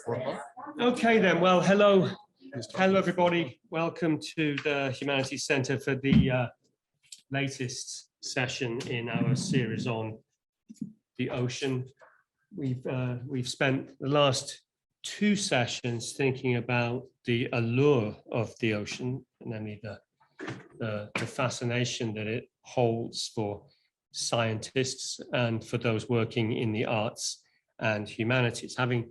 Okay then, well, hello everybody. Welcome to the Humanities Centre for the latest session in our series on the ocean. We've spent the last two sessions thinking about the allure of the ocean, and namely the fascination that it holds for scientists and for those working in the arts and humanities. Having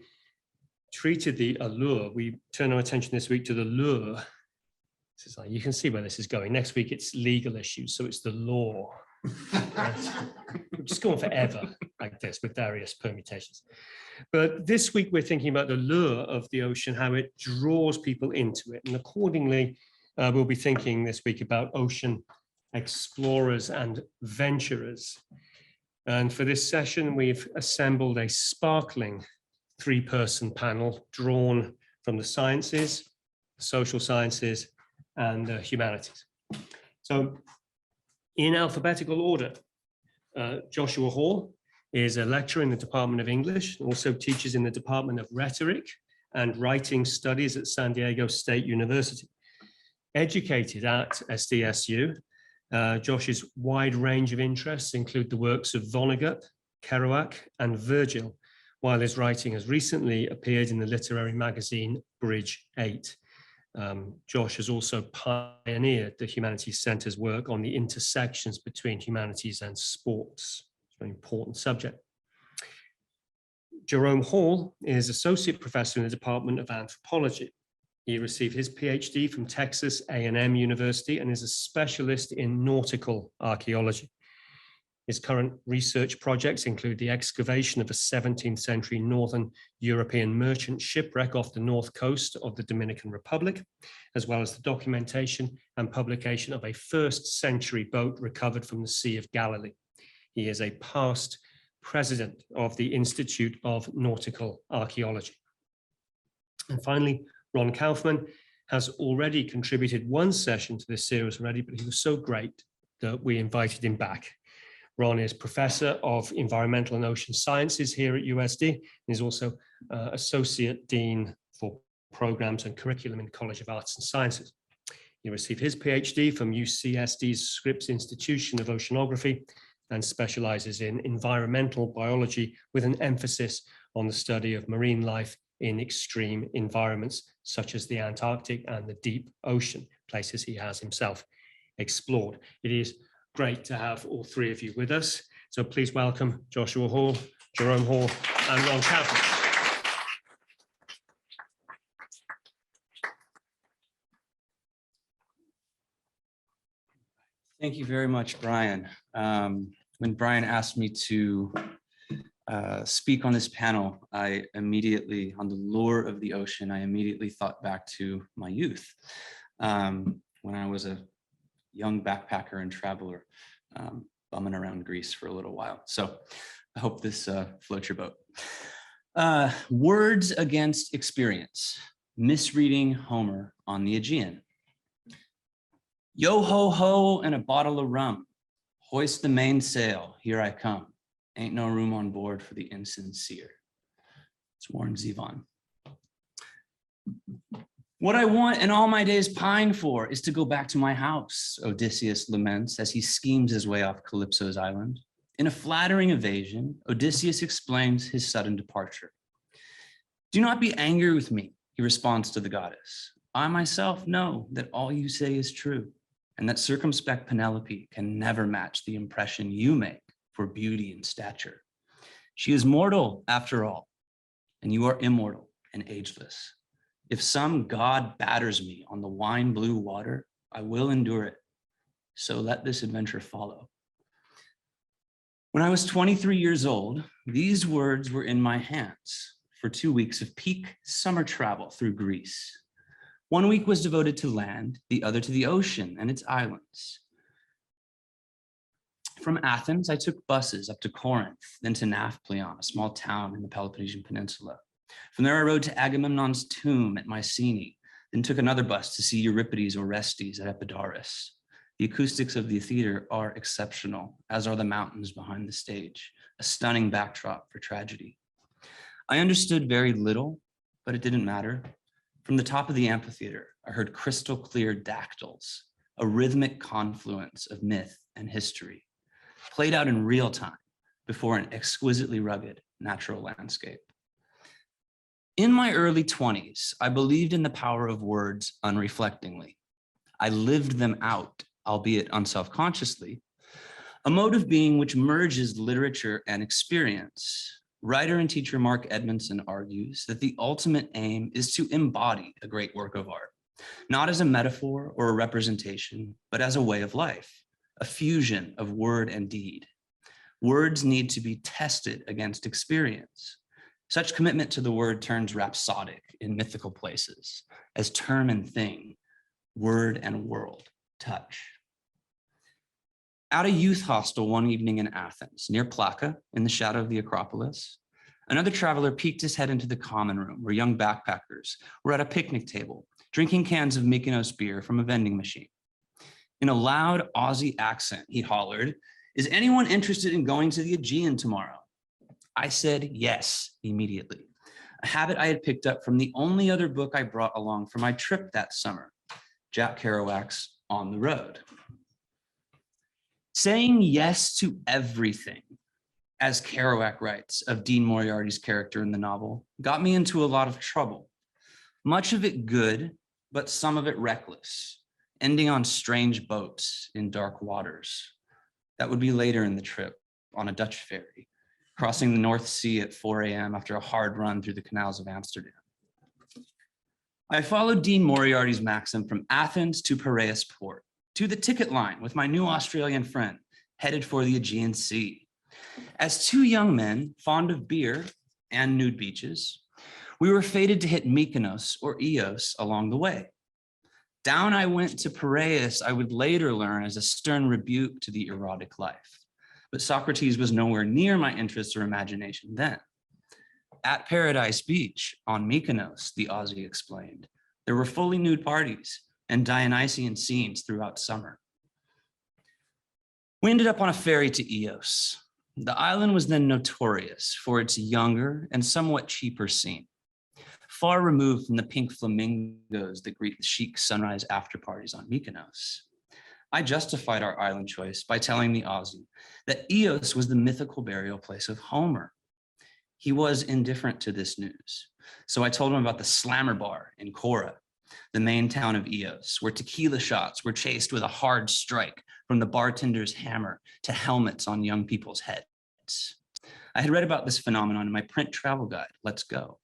treated the allure, we turn our attention this week to the lure. This is like, you can see where this is going. Next week it's legal issues, so it's the law. We're just going forever like this with various permutations. But this week we're thinking about the lure of the ocean, how it draws people into it. And accordingly, we'll be thinking this week about ocean explorers and venturers. And for this session, we've assembled a sparkling three-person panel drawn from the sciences, the social sciences, and the humanities. So in alphabetical order, Joshua Hall is a lecturer in the Department of English, also teaches in the Department of Rhetoric and Writing Studies at San Diego State University. Educated at SDSU, Josh's wide range of interests include the works of Vonnegut, Kerouac, and Virgil, while his writing has recently appeared in the literary magazine Bridge 8. Josh has also pioneered the Humanities Centre's work on the intersections between humanities and sports. It's a very important subject. Jerome Hall is Associate Professor in the Department of Anthropology. He received his PhD from Texas A&M University and is a specialist in nautical archaeology. His current research projects include the excavation of a 17th century Northern European merchant shipwreck off the north coast of the Dominican Republic, as well as the documentation and publication of a 1st century boat recovered from the Sea of Galilee. He is a past president of the Institute of Nautical Archaeology. And finally, Ron Kaufman has already contributed one session to this series already, but he was so great that we invited him back. Ron is Professor of Environmental and Ocean Sciences here at USD, and is also Associate Dean for Programs and Curriculum in College of Arts and Sciences. He received his PhD from UCSD's Scripps Institution of Oceanography and specializes in environmental biology with an emphasis on the study of marine life in extreme environments such as the Antarctic and the deep ocean, places he has himself explored. It is great to have all three of you with us. So please welcome Joshua Hall, Jerome Hall, and Ron Kaufman. Thank you very much, Brian. When Brian asked me to speak on this panel, I immediately, on the lure of the ocean, I immediately thought back to my youth when I was a young backpacker and traveler, bumming around Greece for a little while. So I hope this floats your boat. Words against experience, misreading Homer on the Aegean. Yo ho ho and a bottle of rum, hoist the mainsail, here I come. Ain't no room on board for the insincere. It's Warren Zevon. What I want and all my days pine for is to go back to my house, Odysseus laments as he schemes his way off Calypso's island. In a flattering evasion, Odysseus explains his sudden departure. Do not be angry with me, he responds to the goddess. I myself know that all you say is true, and that circumspect Penelope can never match the impression you make for beauty and stature. She is mortal after all, and you are immortal and ageless. If some god batters me on the wine blue water, I will endure it. So let this adventure follow. When I was 23 years old, these words were in my hands for 2 weeks of peak summer travel through Greece. 1 week was devoted to land, the other to the ocean and its islands. From Athens, I took buses up to Corinth, then to Nafplion, a small town in the Peloponnesian Peninsula. From there, I rode to Agamemnon's tomb at Mycenae, then took another bus to see Euripides' Orestes at Epidaurus. The acoustics of the theater are exceptional, as are the mountains behind the stage, a stunning backdrop for tragedy. I understood very little, but it didn't matter. From the top of the amphitheater, I heard crystal clear dactyls, a rhythmic confluence of myth and history, played out in real time before an exquisitely rugged natural landscape. In my early 20s, I believed in the power of words unreflectingly. I lived them out, albeit unselfconsciously, a mode of being which merges literature and experience. Writer and teacher Mark Edmondson argues that the ultimate aim is to embody a great work of art, not as a metaphor or a representation, but as a way of life, a fusion of word and deed. Words need to be tested against experience. Such commitment to the word turns rhapsodic in mythical places, as term and thing, word and world touch. At a youth hostel one evening in Athens, near Plaka, in the shadow of the Acropolis, another traveler peeked his head into the common room where young backpackers were at a picnic table, drinking cans of Mykonos beer from a vending machine. In a loud Aussie accent, he hollered, "Is anyone interested in going to the Aegean tomorrow?" I said yes immediately, a habit I had picked up from the only other book I brought along for my trip that summer, Jack Kerouac's On the Road. Saying yes to everything, as Kerouac writes of Dean Moriarty's character in the novel, got me into a lot of trouble. Much of it good, but some of it reckless, ending on strange boats in dark waters. That would be later in the trip on a Dutch ferry, crossing the North Sea at 4 a.m. after a hard run through the canals of Amsterdam. I followed Dean Moriarty's maxim from Athens to Piraeus port, to the ticket line with my new Australian friend, headed for the Aegean Sea. As two young men, fond of beer and nude beaches, we were fated to hit Mykonos or Ios along the way. Down I went to Piraeus, I would later learn as a stern rebuke to the erotic life. But Socrates was nowhere near my interest or imagination then. At Paradise Beach on Mykonos, the Aussie explained, there were fully nude parties and Dionysian scenes throughout summer. We ended up on a ferry to Ios. The island was then notorious for its younger and somewhat cheaper scene, far removed from the pink flamingos that greet the chic sunrise after parties on Mykonos. I justified our island choice by telling the Aussie that Ios was the mythical burial place of Homer. He was indifferent to this news, so I told him about the Slammer Bar in Kora, the main town of Ios, where tequila shots were chased with a hard strike from the bartender's hammer to helmets on young people's heads. I had read about this phenomenon in my print travel guide, Let's Go.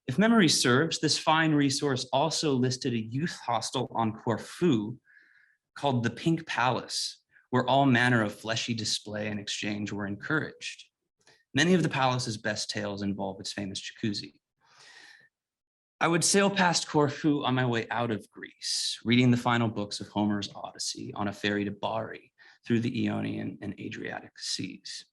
If memory serves, this fine resource also listed a youth hostel on Corfu called the Pink Palace, where all manner of fleshy display and exchange were encouraged. Many of the palace's best tales involve its famous jacuzzi. I would sail past Corfu on my way out of Greece, reading the final books of Homer's Odyssey on a ferry to Bari through the Ionian and Adriatic seas.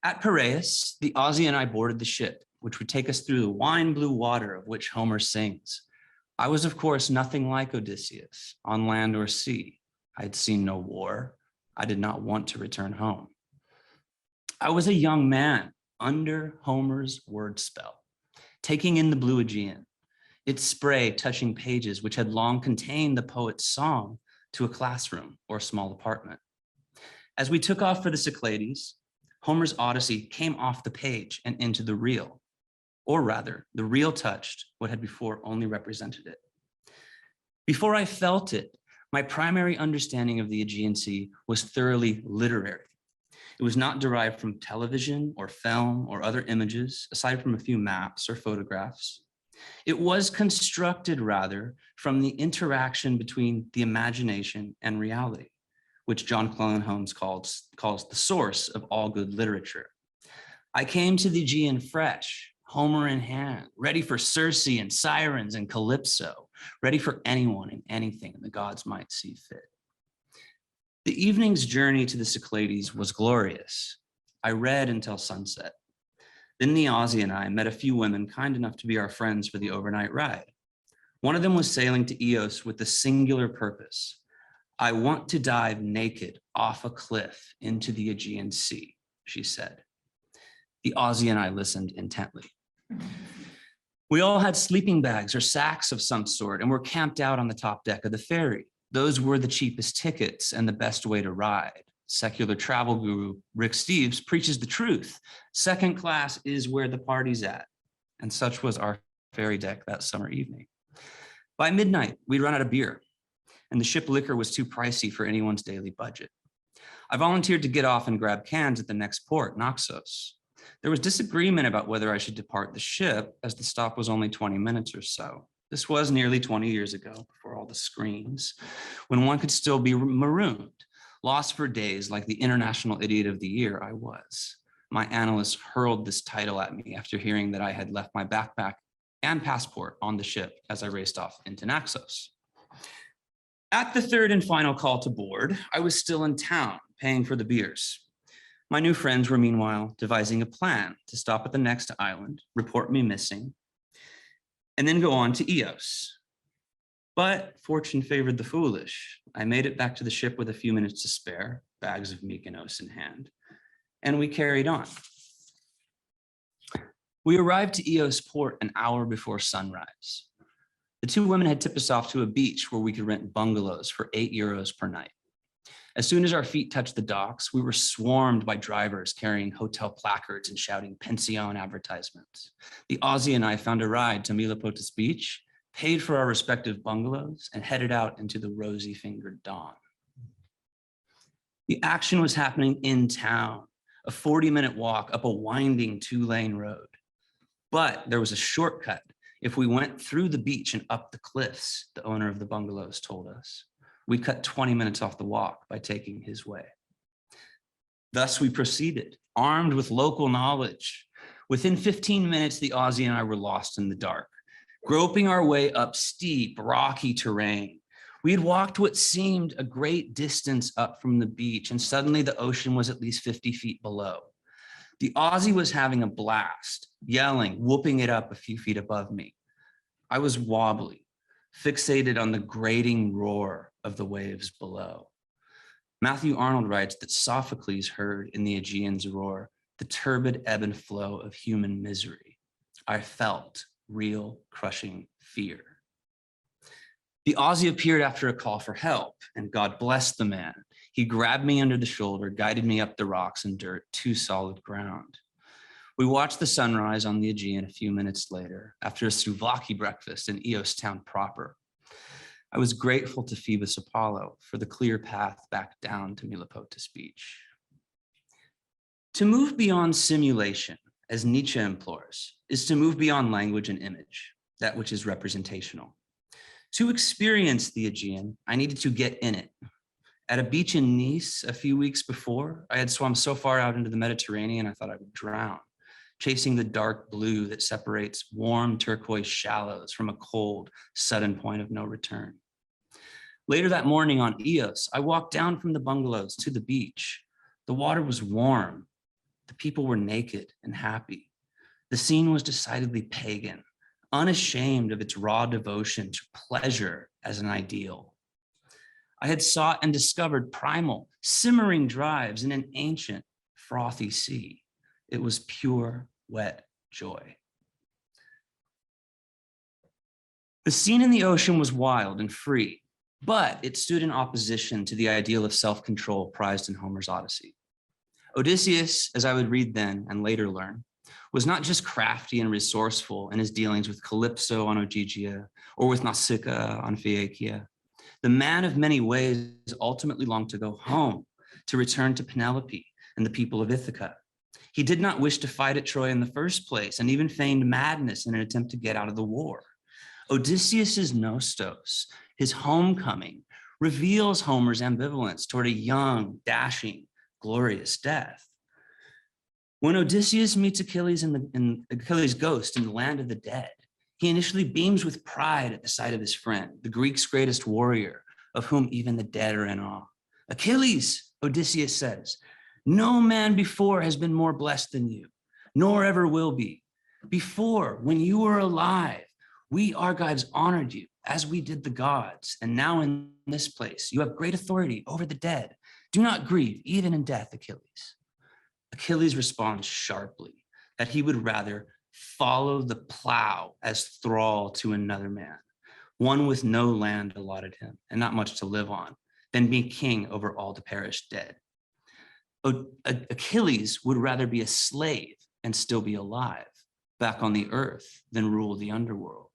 At Piraeus, the Aussie and I boarded the ship, which would take us through the wine blue water of which Homer sings. I was, of course, nothing like Odysseus, on land or sea. I had seen no war. I did not want to return home. I was a young man under Homer's word spell, taking in the blue Aegean, its spray touching pages which had long contained the poet's song to a classroom or small apartment. As we took off for the Cyclades, Homer's Odyssey came off the page and into the reel, or rather, the reel touched what had before only represented it. Before I felt it, my primary understanding of the Aegean Sea was thoroughly literary. It was not derived from television or film or other images, aside from a few maps or photographs. It was constructed, rather, from the interaction between the imagination and reality, which John Clellan Holmes calls the source of all good literature. I came to the Aegean fresh, Homer in hand, ready for Circe and sirens and Calypso, ready for anyone and anything the gods might see fit. The evening's journey to the Cyclades was glorious. I read until sunset. Then the Aussie and I met a few women kind enough to be our friends for the overnight ride. One of them was sailing to Ios with the singular purpose: I want to dive naked off a cliff into the Aegean Sea, she said. The Aussie and I listened intently. We all had sleeping bags or sacks of some sort and were camped out on the top deck of the ferry. Those were the cheapest tickets and the best way to ride. Secular travel guru Rick Steves preaches the truth. Second class is where the party's at. And such was our ferry deck that summer evening. By midnight, we'd run out of beer, and the ship liquor was too pricey for anyone's daily budget. I volunteered to get off and grab cans at the next port, Naxos. There was disagreement about whether I should depart the ship, as the stop was only 20 minutes or so. This was nearly 20 years ago, before all the screens, when one could still be marooned, lost for days like the International Idiot of the Year I was. My analyst hurled this title at me after hearing that I had left my backpack and passport on the ship as I raced off into Naxos. At the third and final call to board, I was still in town, paying for the beers. My new friends were meanwhile devising a plan to stop at the next island, report me missing, and then go on to Eos. But fortune favored the foolish. I made it back to the ship with a few minutes to spare, bags of Mykonos in hand, and we carried on. We arrived to Eos port an hour before sunrise. The two women had tipped us off to a beach where we could rent bungalows for €8 per night. As soon as our feet touched the docks, we were swarmed by drivers carrying hotel placards and shouting pension advertisements. The Aussie and I found a ride to Milopotis Beach, paid for our respective bungalows, and headed out into the rosy-fingered dawn. The action was happening in town, a 40-minute walk up a winding 2-lane road. But there was a shortcut if we went through the beach and up the cliffs, the owner of the bungalows told us. We cut 20 minutes off the walk by taking his way. Thus we proceeded, armed with local knowledge. Within 15 minutes, the Aussie and I were lost in the dark, groping our way up steep, rocky terrain. We had walked what seemed a great distance up from the beach, and suddenly the ocean was at least 50 feet below. The Aussie was having a blast, yelling, whooping it up a few feet above me. I was wobbly, fixated on the grating roar of the waves below. Matthew Arnold writes that Sophocles heard in the Aegean's roar the turbid ebb and flow of human misery. I felt real crushing fear. The Aussie appeared after a call for help, and God bless the man. He grabbed me under the shoulder, guided me up the rocks and dirt to solid ground. We watched the sunrise on the Aegean a few minutes later, after a souvlaki breakfast in Eos town proper. I was grateful to Phoebus Apollo for the clear path back down to Milopotis Beach. To move beyond simulation, as Nietzsche implores, is to move beyond language and image, that which is representational. To experience the Aegean, I needed to get in it. At a beach in Nice a few weeks before, I had swum so far out into the Mediterranean I thought I would drown, chasing the dark blue that separates warm turquoise shallows from a cold, sudden point of no return. Later that morning on Eos, I walked down from the bungalows to the beach. The water was warm. The people were naked and happy. The scene was decidedly pagan, unashamed of its raw devotion to pleasure as an ideal. I had sought and discovered primal, simmering drives in an ancient, frothy sea. It was pure, wet joy. The scene in the ocean was wild and free, but it stood in opposition to the ideal of self-control prized in Homer's Odyssey. Odysseus, as I would read then and later learn, was not just crafty and resourceful in his dealings with Calypso on Ogygia or with Nausicaa on Phaeacia. The man of many ways ultimately longed to go home, to return to Penelope and the people of Ithaca. He did not wish to fight at Troy in the first place and even feigned madness in an attempt to get out of the war. Odysseus's nostos, his homecoming, reveals Homer's ambivalence toward a young, dashing, glorious death. When Odysseus meets Achilles in Achilles' ghost in the land of the dead, he initially beams with pride at the sight of his friend, the Greeks' greatest warrior, of whom even the dead are in awe. Achilles, Odysseus says, no man before has been more blessed than you, nor ever will be. Before, when you were alive, we Argives honored you as we did the gods. And now in this place, you have great authority over the dead. Do not grieve, even in death, Achilles. Achilles responds sharply that he would rather follow the plow as thrall to another man, one with no land allotted him and not much to live on, than be king over all the perished dead. Achilles would rather be a slave and still be alive, back on the earth, than rule the underworld.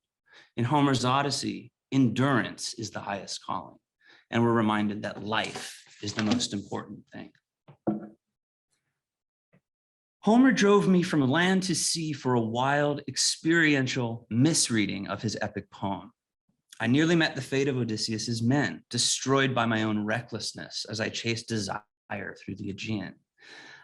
In Homer's Odyssey, endurance is the highest calling, and we're reminded that life is the most important thing. Homer drove me from land to sea for a wild, experiential misreading of his epic poem. I nearly met the fate of Odysseus's men, destroyed by my own recklessness as I chased desire through the Aegean.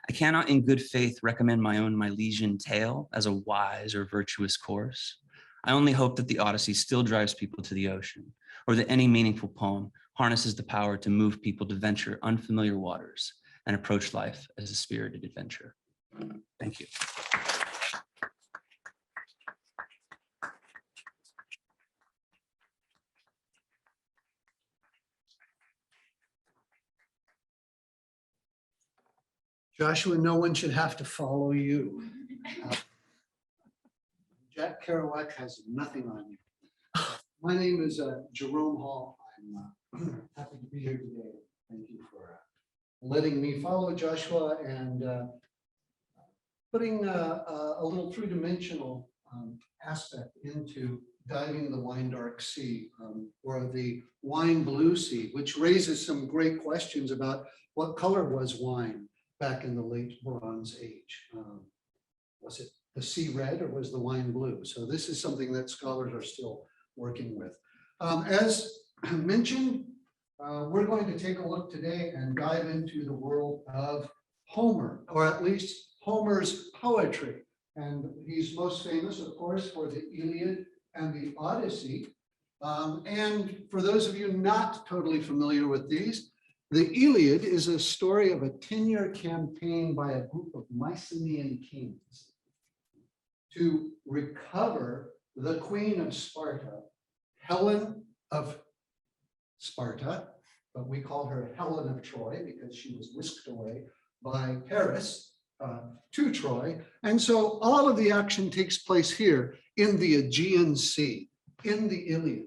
I cannot in good faith recommend my own Milesian tale as a wise or virtuous course. I only hope that the Odyssey still drives people to the ocean, or that any meaningful poem harnesses the power to move people to venture unfamiliar waters and approach life as a spirited adventure. Thank you. Joshua, no one should have to follow you. Jack Kerouac has nothing on you. My name is Jerome Hall. I'm happy to be here today. Thank you for letting me follow Joshua and putting a little three-dimensional aspect into diving the wine dark sea, or the wine blue sea, which raises some great questions about what color was wine back in the late Bronze Age. Was it the sea red or was the wine blue? So this is something that scholars are still working with. As mentioned, we're going to take a look today and dive into the world of Homer, or at least Homer's poetry. And he's most famous, of course, for the Iliad and the Odyssey. And for those of you not totally familiar with these, the Iliad is a story of a 10-year campaign by a group of Mycenaean kings to recover the queen of Sparta, Helen of Sparta, but we call her Helen of Troy because she was whisked away by Paris to Troy. And so all of the action takes place here in the Aegean Sea, in the Iliad.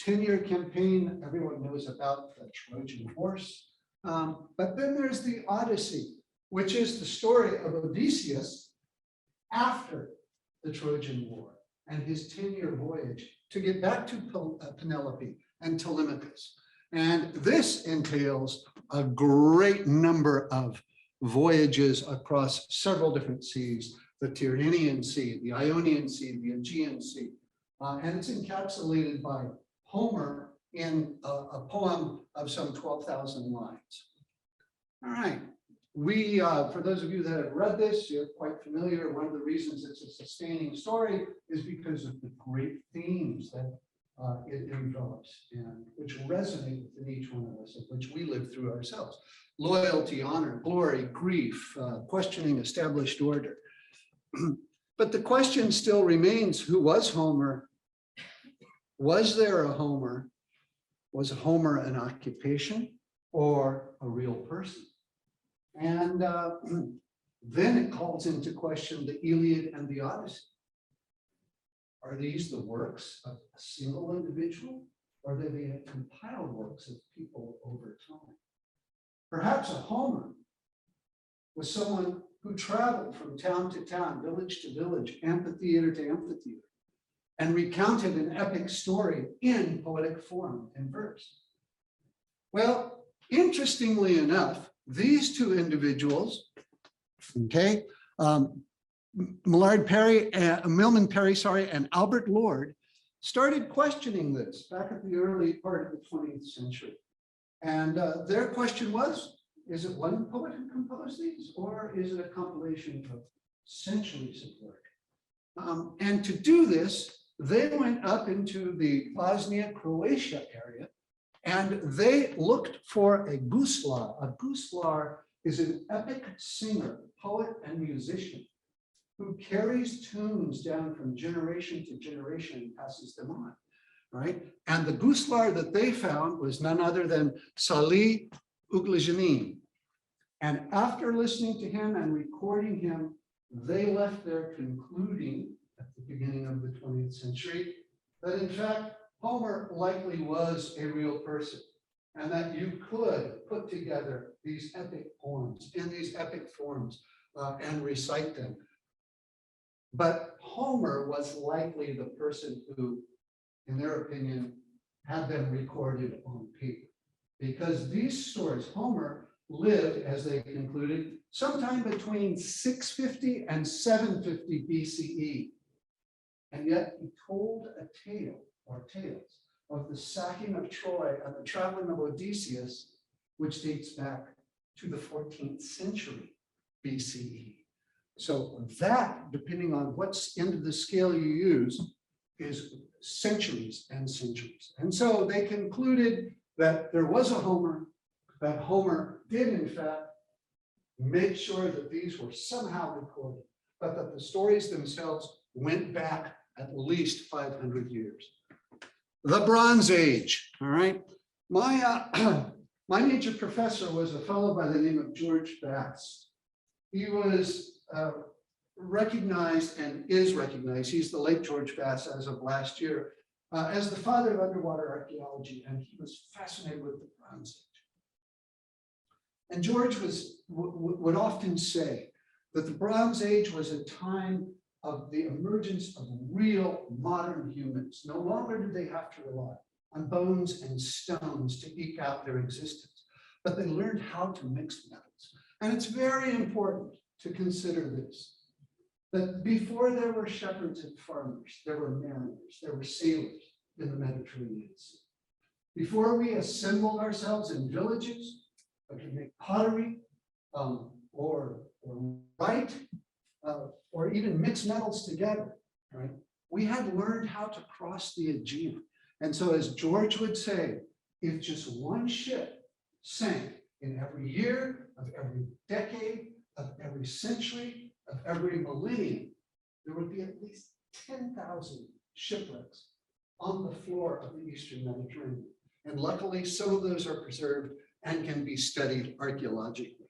10-year campaign, everyone knows about the Trojan horse. But then there's the Odyssey, which is the story of Odysseus after the Trojan War and his 10-year voyage to get back to Penelope and Telemachus. And this entails a great number of voyages across several different seas, the Tyrrhenian Sea, the Ionian Sea, the Aegean Sea. And it's encapsulated by Homer in a poem of some 12,000 lines. All right, for those of you that have read this, you're quite familiar. One of the reasons it's a sustaining story is because of the great themes that it envelops and which resonate within each one of us, of which we live through ourselves. Loyalty, honor, glory, grief, questioning established order. But the question still remains, who was Homer? Was there a Homer? Was Homer an occupation or a real person? And then it calls into question the Iliad and the Odyssey. Are these the works of a single individual, or are they the compiled works of people over time? Perhaps a Homer was someone who traveled from town to town, village to village, amphitheater to amphitheater, and recounted an epic story in poetic form and verse. Well, interestingly enough, these two individuals, okay, Milman Parry, and Albert Lord started questioning this back at the early part of the 20th century. And their question was, is it one poet who composed these, or is it a compilation of centuries of work? And to do this, they went up into the Bosnia, Croatia area, and they looked for a guslar. A guslar is an epic singer, poet, and musician who carries tunes down from generation to generation and passes them on, right? And the guslar that they found was none other than Salih Uglajanin. And after listening to him and recording him they left there concluding at the beginning of the 20th century that in fact, Homer likely was a real person, and that you could put together these epic poems in these epic forms and recite them. But Homer was likely the person who, in their opinion, had them recorded on paper. Because these stories, Homer lived, as they concluded, sometime between 650 and 750 BCE. And yet he told a tale, or tales, of the sacking of Troy and the traveling of Odysseus, which dates back to the 14th century BCE. So that, depending on what end of the scale you use, is centuries and centuries. And so they concluded that there was a Homer, that Homer did in fact make sure that these were somehow recorded, but that the stories themselves went back at least 500 years. The Bronze Age, all right? My major professor was a fellow by the name of George Bass. He was recognized and is recognized, he's the late George Bass as of last year, as the father of underwater archaeology, and he was fascinated with the Bronze Age. And George would often say that the Bronze Age was a time of the emergence of real modern humans. No longer did they have to rely on bones and stones to eke out their existence, but they learned how to mix metals. And it's very important to consider this, that before there were shepherds and farmers, there were mariners, there were sailors in the Mediterranean Sea. Before we assembled ourselves in villages, to make pottery or write, or even mix metals together, right? We had learned how to cross the Aegean. And so as George would say, if just one ship sank in every year of every decade, of every century, of every millennium, there would be at least 10,000 shipwrecks on the floor of the Eastern Mediterranean. And luckily, some of those are preserved and can be studied archaeologically.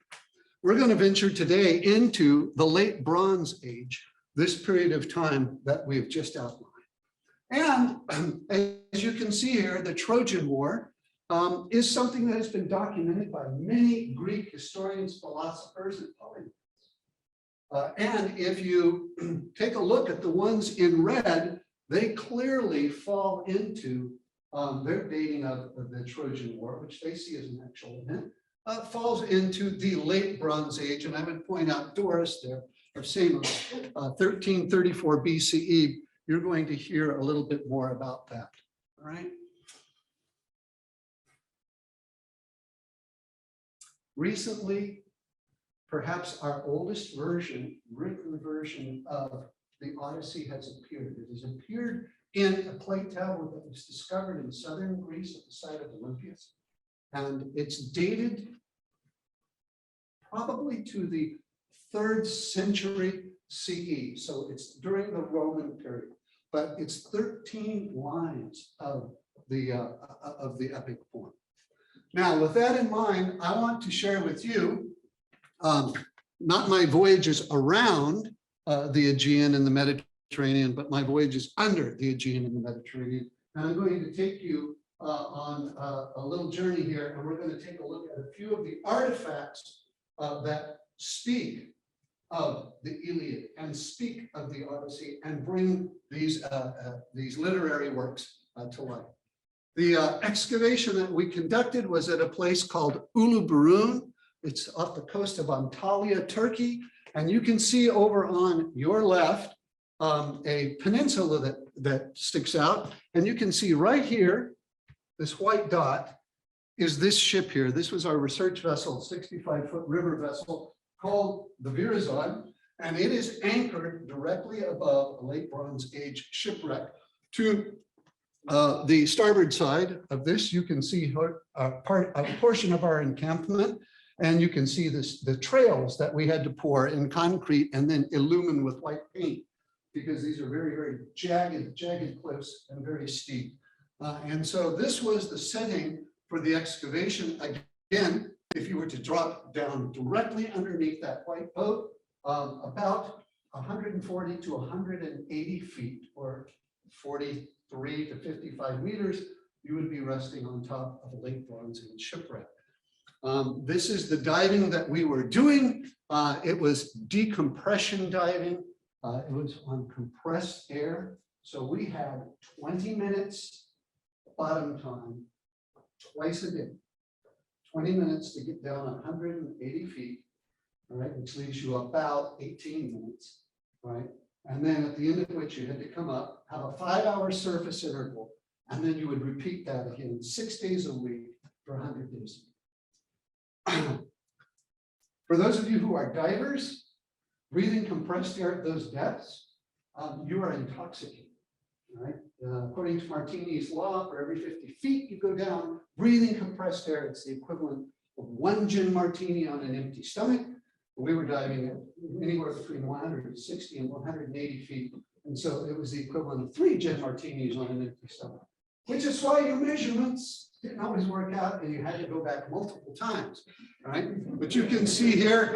We're going to venture today into the late Bronze Age, this period of time that we've just outlined. And as you can see here, the Trojan War is something that has been documented by many Greek historians, philosophers, and polymaths. And if you take a look at the ones in red, they clearly fall into their dating of the Trojan War, which they see as an actual event. Falls into the late Bronze Age, and I would point out Doris there, of same 1334 BCE. You're going to hear a little bit more about that, all right? Recently, perhaps our oldest version, written version of the Odyssey has appeared. It has appeared in a plate tablet that was discovered in southern Greece at the site of Olympias. And it's dated probably to the 3rd century CE. So it's during the Roman period, but it's 13 lines of the epic poem. Now, with that in mind, I want to share with you, not my voyages around the Aegean and the Mediterranean, but my voyages under the Aegean and the Mediterranean. And I'm going to take you on a little journey here, and we're going to take a look at a few of the artifacts that speak of the Iliad and speak of the Odyssey and bring these literary works to life. The excavation that we conducted was at a place called Uluburun. It's off the coast of Antalya, Turkey, and you can see over on your left a peninsula that sticks out, and you can see right here, this white dot is this ship here. This was our research vessel, 65-foot river vessel called the Virazon, and it is anchored directly above a late Bronze Age shipwreck. To the starboard side of this, you can see a portion of our encampment, and you can see the trails that we had to pour in concrete and then illumine with white paint, because these are very, very jagged cliffs and very steep. And so this was the setting for the excavation. Again, if you were to drop down directly underneath that white boat, about 140 to 180 feet, or 43 to 55 meters, you would be resting on top of a lake bronze and shipwreck. This is the diving that we were doing. It was decompression diving. It was on compressed air. So we had 20 minutes bottom time twice a day. 20 minutes to get down 180 feet, all right, which leaves you about 18 minutes, right? And then at the end of which you had to come up, have a 5-hour surface interval, and then you would repeat that again 6 days a week for 100 days. For those of you who are divers, breathing compressed air at those depths, you are intoxicated, right? According to Martini's law, for every 50 feet you go down, breathing compressed air, it's the equivalent of 1 gin martini on an empty stomach. We were diving at anywhere between 160 and 180 feet. And so it was the equivalent of 3 gin martinis on an empty stomach, which is why your measurements didn't always work out and you had to go back multiple times, right? But you can see here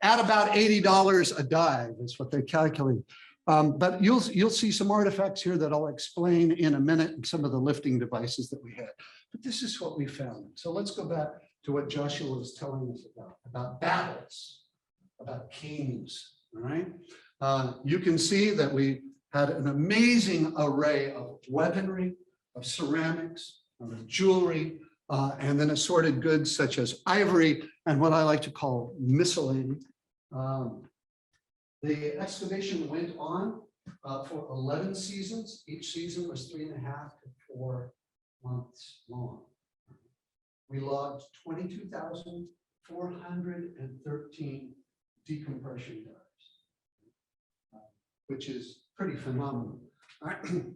at about $80 a dive is what they calculate. But you'll see some artifacts here that I'll explain in a minute, and some of the lifting devices that we had. But this is what we found. So let's go back to what Joshua was telling us about battles, about kings, all right? You can see that we had an amazing array of weaponry, of ceramics, of jewelry, and then assorted goods such as ivory and what I like to call miscellany. The excavation went on for 11 seasons. Each season was 3.5 to 4 months long. We logged 22,413 decompression dives, which is pretty phenomenal.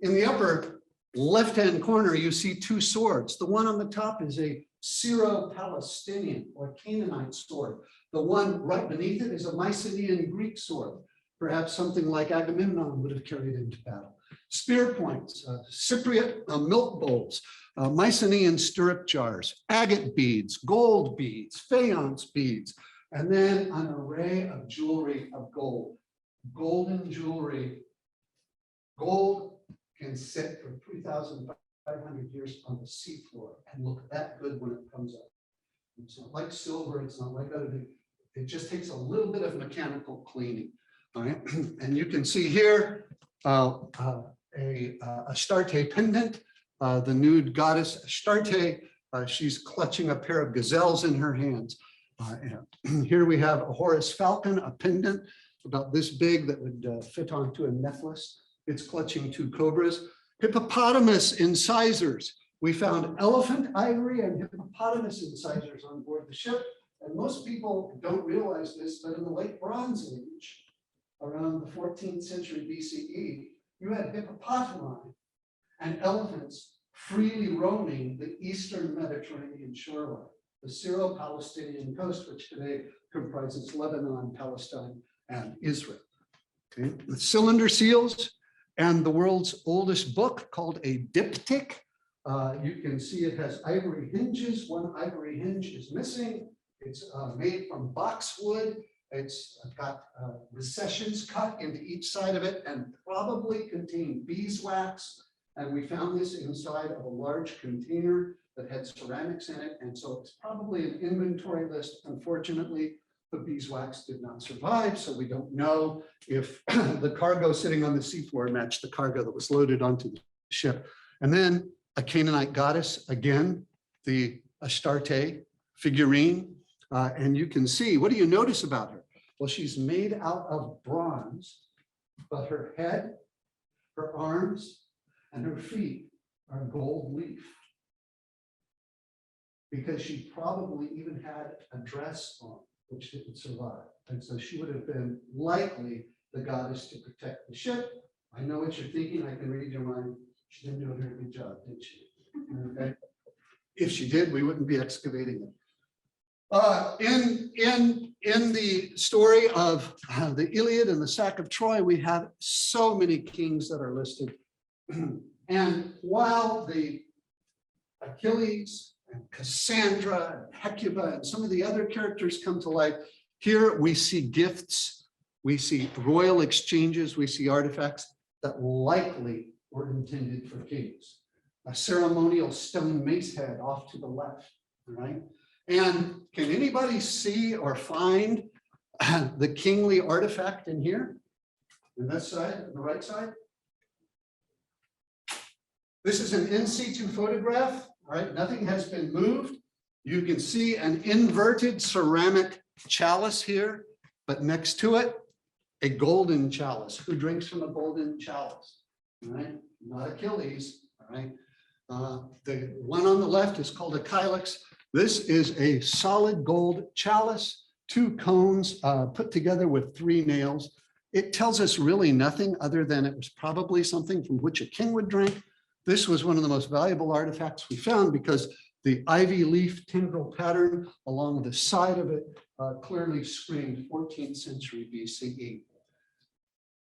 In the upper left-hand corner, you see 2 swords. The one on the top is a Syro-Palestinian or Canaanite sword. The one right beneath it is a Mycenaean Greek sword, perhaps something like Agamemnon would have carried into battle. Spear points, Cypriot milk bowls, Mycenaean stirrup jars, agate beads, gold beads, faience beads, and then an array of jewelry of gold. Golden jewelry. Gold can sit for 3,500 years on the seafloor and look that good when it comes up. It's not like silver, it's not like other things. It just takes a little bit of mechanical cleaning. All right, and you can see here a Astarte pendant, the nude goddess Astarte. She's clutching a pair of gazelles in her hands. And here we have a Horus Falcon, a pendant about this big that would fit onto a necklace. It's clutching 2 cobras. Hippopotamus incisors. We found elephant ivory and hippopotamus incisors on board the ship. And most people don't realize this, but in the late Bronze Age, around the 14th century BCE, you had hippopotami and elephants freely roaming the eastern Mediterranean shoreline, the Syro-Palestinian coast, which today comprises Lebanon, Palestine, and Israel. Okay. The cylinder seals and the world's oldest book called a diptych. You can see it has ivory hinges. One ivory hinge is missing. It's made from boxwood. It's got recessions cut into each side of it and probably contained beeswax. And we found this inside of a large container that had ceramics in it. And so it's probably an inventory list. Unfortunately, the beeswax did not survive. So we don't know if the cargo sitting on the seafloor matched the cargo that was loaded onto the ship. And then a Canaanite goddess, again, the Astarte figurine. And you can see, what do you notice about her? Well, she's made out of bronze, but her head, her arms, and her feet are gold leaf. Because she probably even had a dress on, which didn't survive. And so she would have been likely the goddess to protect the ship. I know what you're thinking. I can read your mind. She didn't do a very good job, did she? Okay. If she did, we wouldn't be excavating it. In the story of the Iliad and the sack of Troy, we have so many kings that are listed. And while the Achilles and Cassandra and Hecuba and some of the other characters come to life, here we see gifts we see royal exchanges, we see artifacts that likely were intended for kings. A ceremonial stone mace head off to the left, right? And can anybody see or find the kingly artifact in here? On this side, on the right side? This is an in situ photograph, all right? Nothing has been moved. You can see an inverted ceramic chalice here, but next to it, a golden chalice. Who drinks from a golden chalice? All right, not Achilles, all right? The one on the left is called a kylix. This is a solid gold chalice, 2 cones put together with 3 nails. It tells us really nothing other than it was probably something from which a king would drink. This was one of the most valuable artifacts we found because the ivy leaf tendril pattern along the side of it clearly screamed 14th century BCE.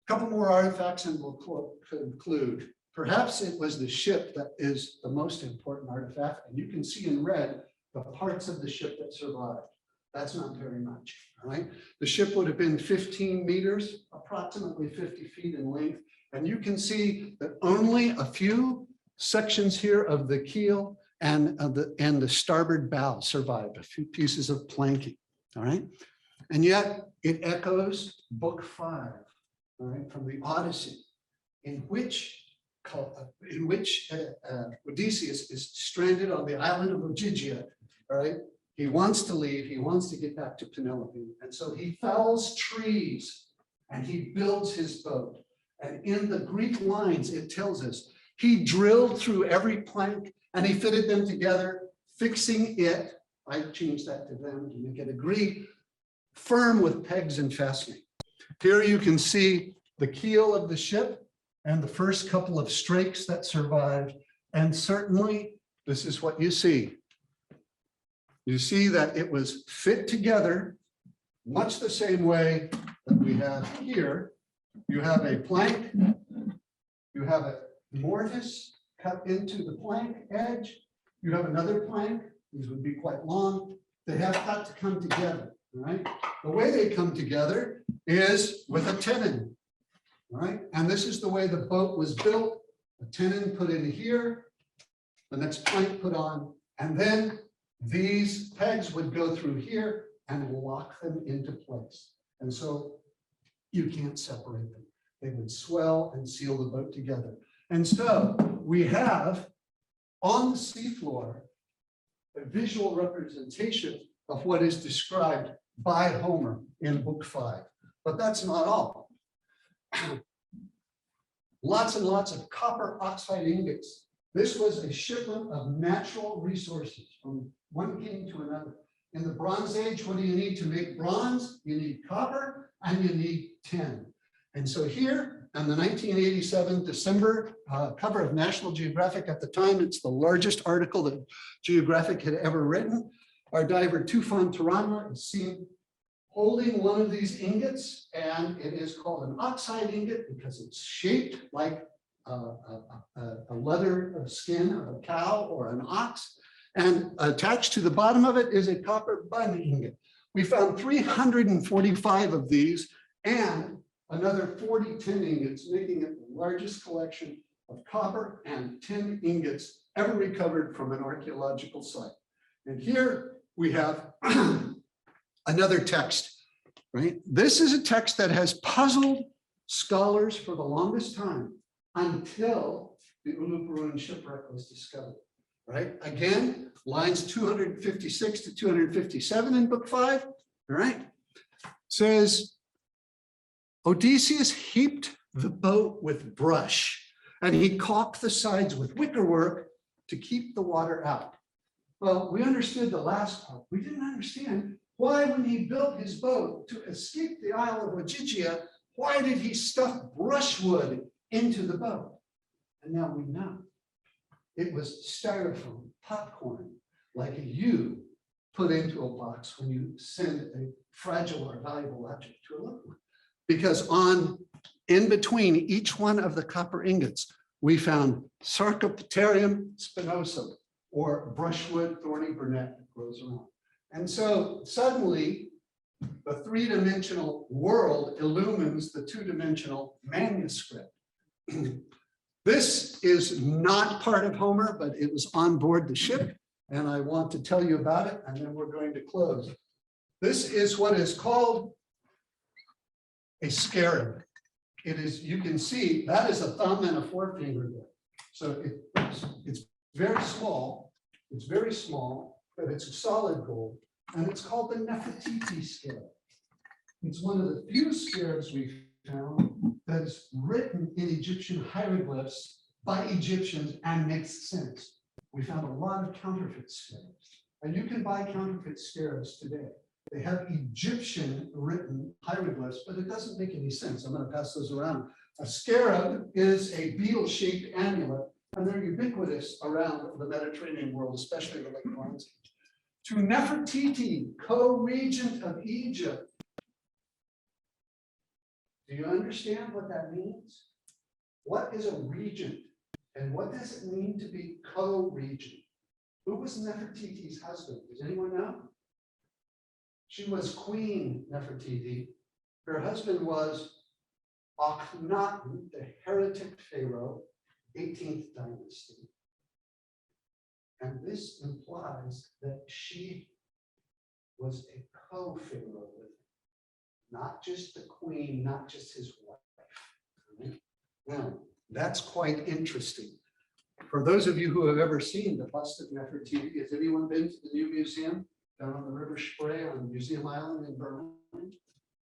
A couple more artifacts and we'll conclude. Perhaps it was the ship that is the most important artifact, and you can see in red the parts of the ship that survived. That's not very much, all right? The ship would have been 15 meters, approximately 50 feet in length, and you can see that only a few sections here of the keel and the starboard bow survived, a few pieces of planking, all right? And yet it echoes book 5, all right, from the Odyssey, in which Odysseus is stranded on the island of Ogygia, all right? He wants to leave, he wants to get back to Penelope, and so he fells trees and he builds his boat. And in the Greek lines, it tells us he drilled through every plank and he fitted them together, fixing it, I changed that to them to make it agree, firm with pegs and fastening. Here you can see the keel of the ship and the first couple of strakes that survived. And certainly this is what you see. You see that it was fit together much the same way that we have here. You have a plank, you have a mortise cut into the plank edge, you have another plank, these would be quite long, they have got to come together, right? The way they come together is with a tenon, right? And this is the way the boat was built, a tenon put in here, the next plank put on, and then these pegs would go through here and lock them into place. And so you can't separate them. They would swell and seal the boat together. And so we have on the seafloor a visual representation of what is described by Homer in book 5. But that's not all. Lots and lots of copper oxide ingots. This was a shipment of natural resources from one king to another. In the Bronze Age, what do you need to make bronze? You need copper and you need tin. And so here on the 1987 December cover of National Geographic, at the time, it's the largest article that Geographic had ever written. Our diver Tufan Taranwa is seen holding one of these ingots, and it is called an oxide ingot because it's shaped like a leather skin of a cow or an ox. And attached to the bottom of it is a copper bun ingot. We found 345 of these and another 40 tin ingots, making it the largest collection of copper and tin ingots ever recovered from an archaeological site. And here we have another text, right? This is a text that has puzzled scholars for the longest time until the Uluburun shipwreck was discovered. Right? Again, lines 256 to 257 in book 5, all right? Says, Odysseus heaped the boat with brush and he caulked the sides with wickerwork to keep the water out. Well, we understood the last part. We didn't understand why, when he built his boat to escape the Isle of Ogygia, why did he stuff brushwood into the boat? And now we know. It was styrofoam, popcorn, like you put into a box when you send a fragile or valuable object to a loved one. Because in between each one of the copper ingots, we found Sarcopterium spinosum, or brushwood thorny burnet that grows around. And so suddenly The three-dimensional world illumines the two-dimensional manuscript. This is not part of Homer, but it was on board the ship, and I want to tell you about it, and then we're going to close. This is what is called a scarab. It is, you can see, that is a thumb and a forefinger there. So it's very small. It's very small, but it's solid gold, and it's called the Nefertiti Scale. It's one of the few scarabs we've found that is written in Egyptian hieroglyphs by Egyptians and makes sense. We found a lot of counterfeit scarabs, and you can buy counterfeit scarabs today. They have Egyptian written hieroglyphs, but it doesn't make any sense. I'm going to pass those around. A scarab is a beetle-shaped amulet, and they're ubiquitous around the Mediterranean world, especially the Lake Lawrence. To Nefertiti, co-regent of Egypt. Do you understand what that means? What is a regent? And what does it mean to be co-regent? Who was Nefertiti's husband? Does anyone know? She was Queen Nefertiti. Her husband was Akhenaten, the heretic pharaoh, 18th dynasty. And this implies that she was a co-pharaoh with him, not just the queen, not just his wife. Right? Now, that's quite interesting. For those of you who have ever seen the bust of Nefertiti, has anyone been to the new museum down on the River Spree on Museum Island in Berlin?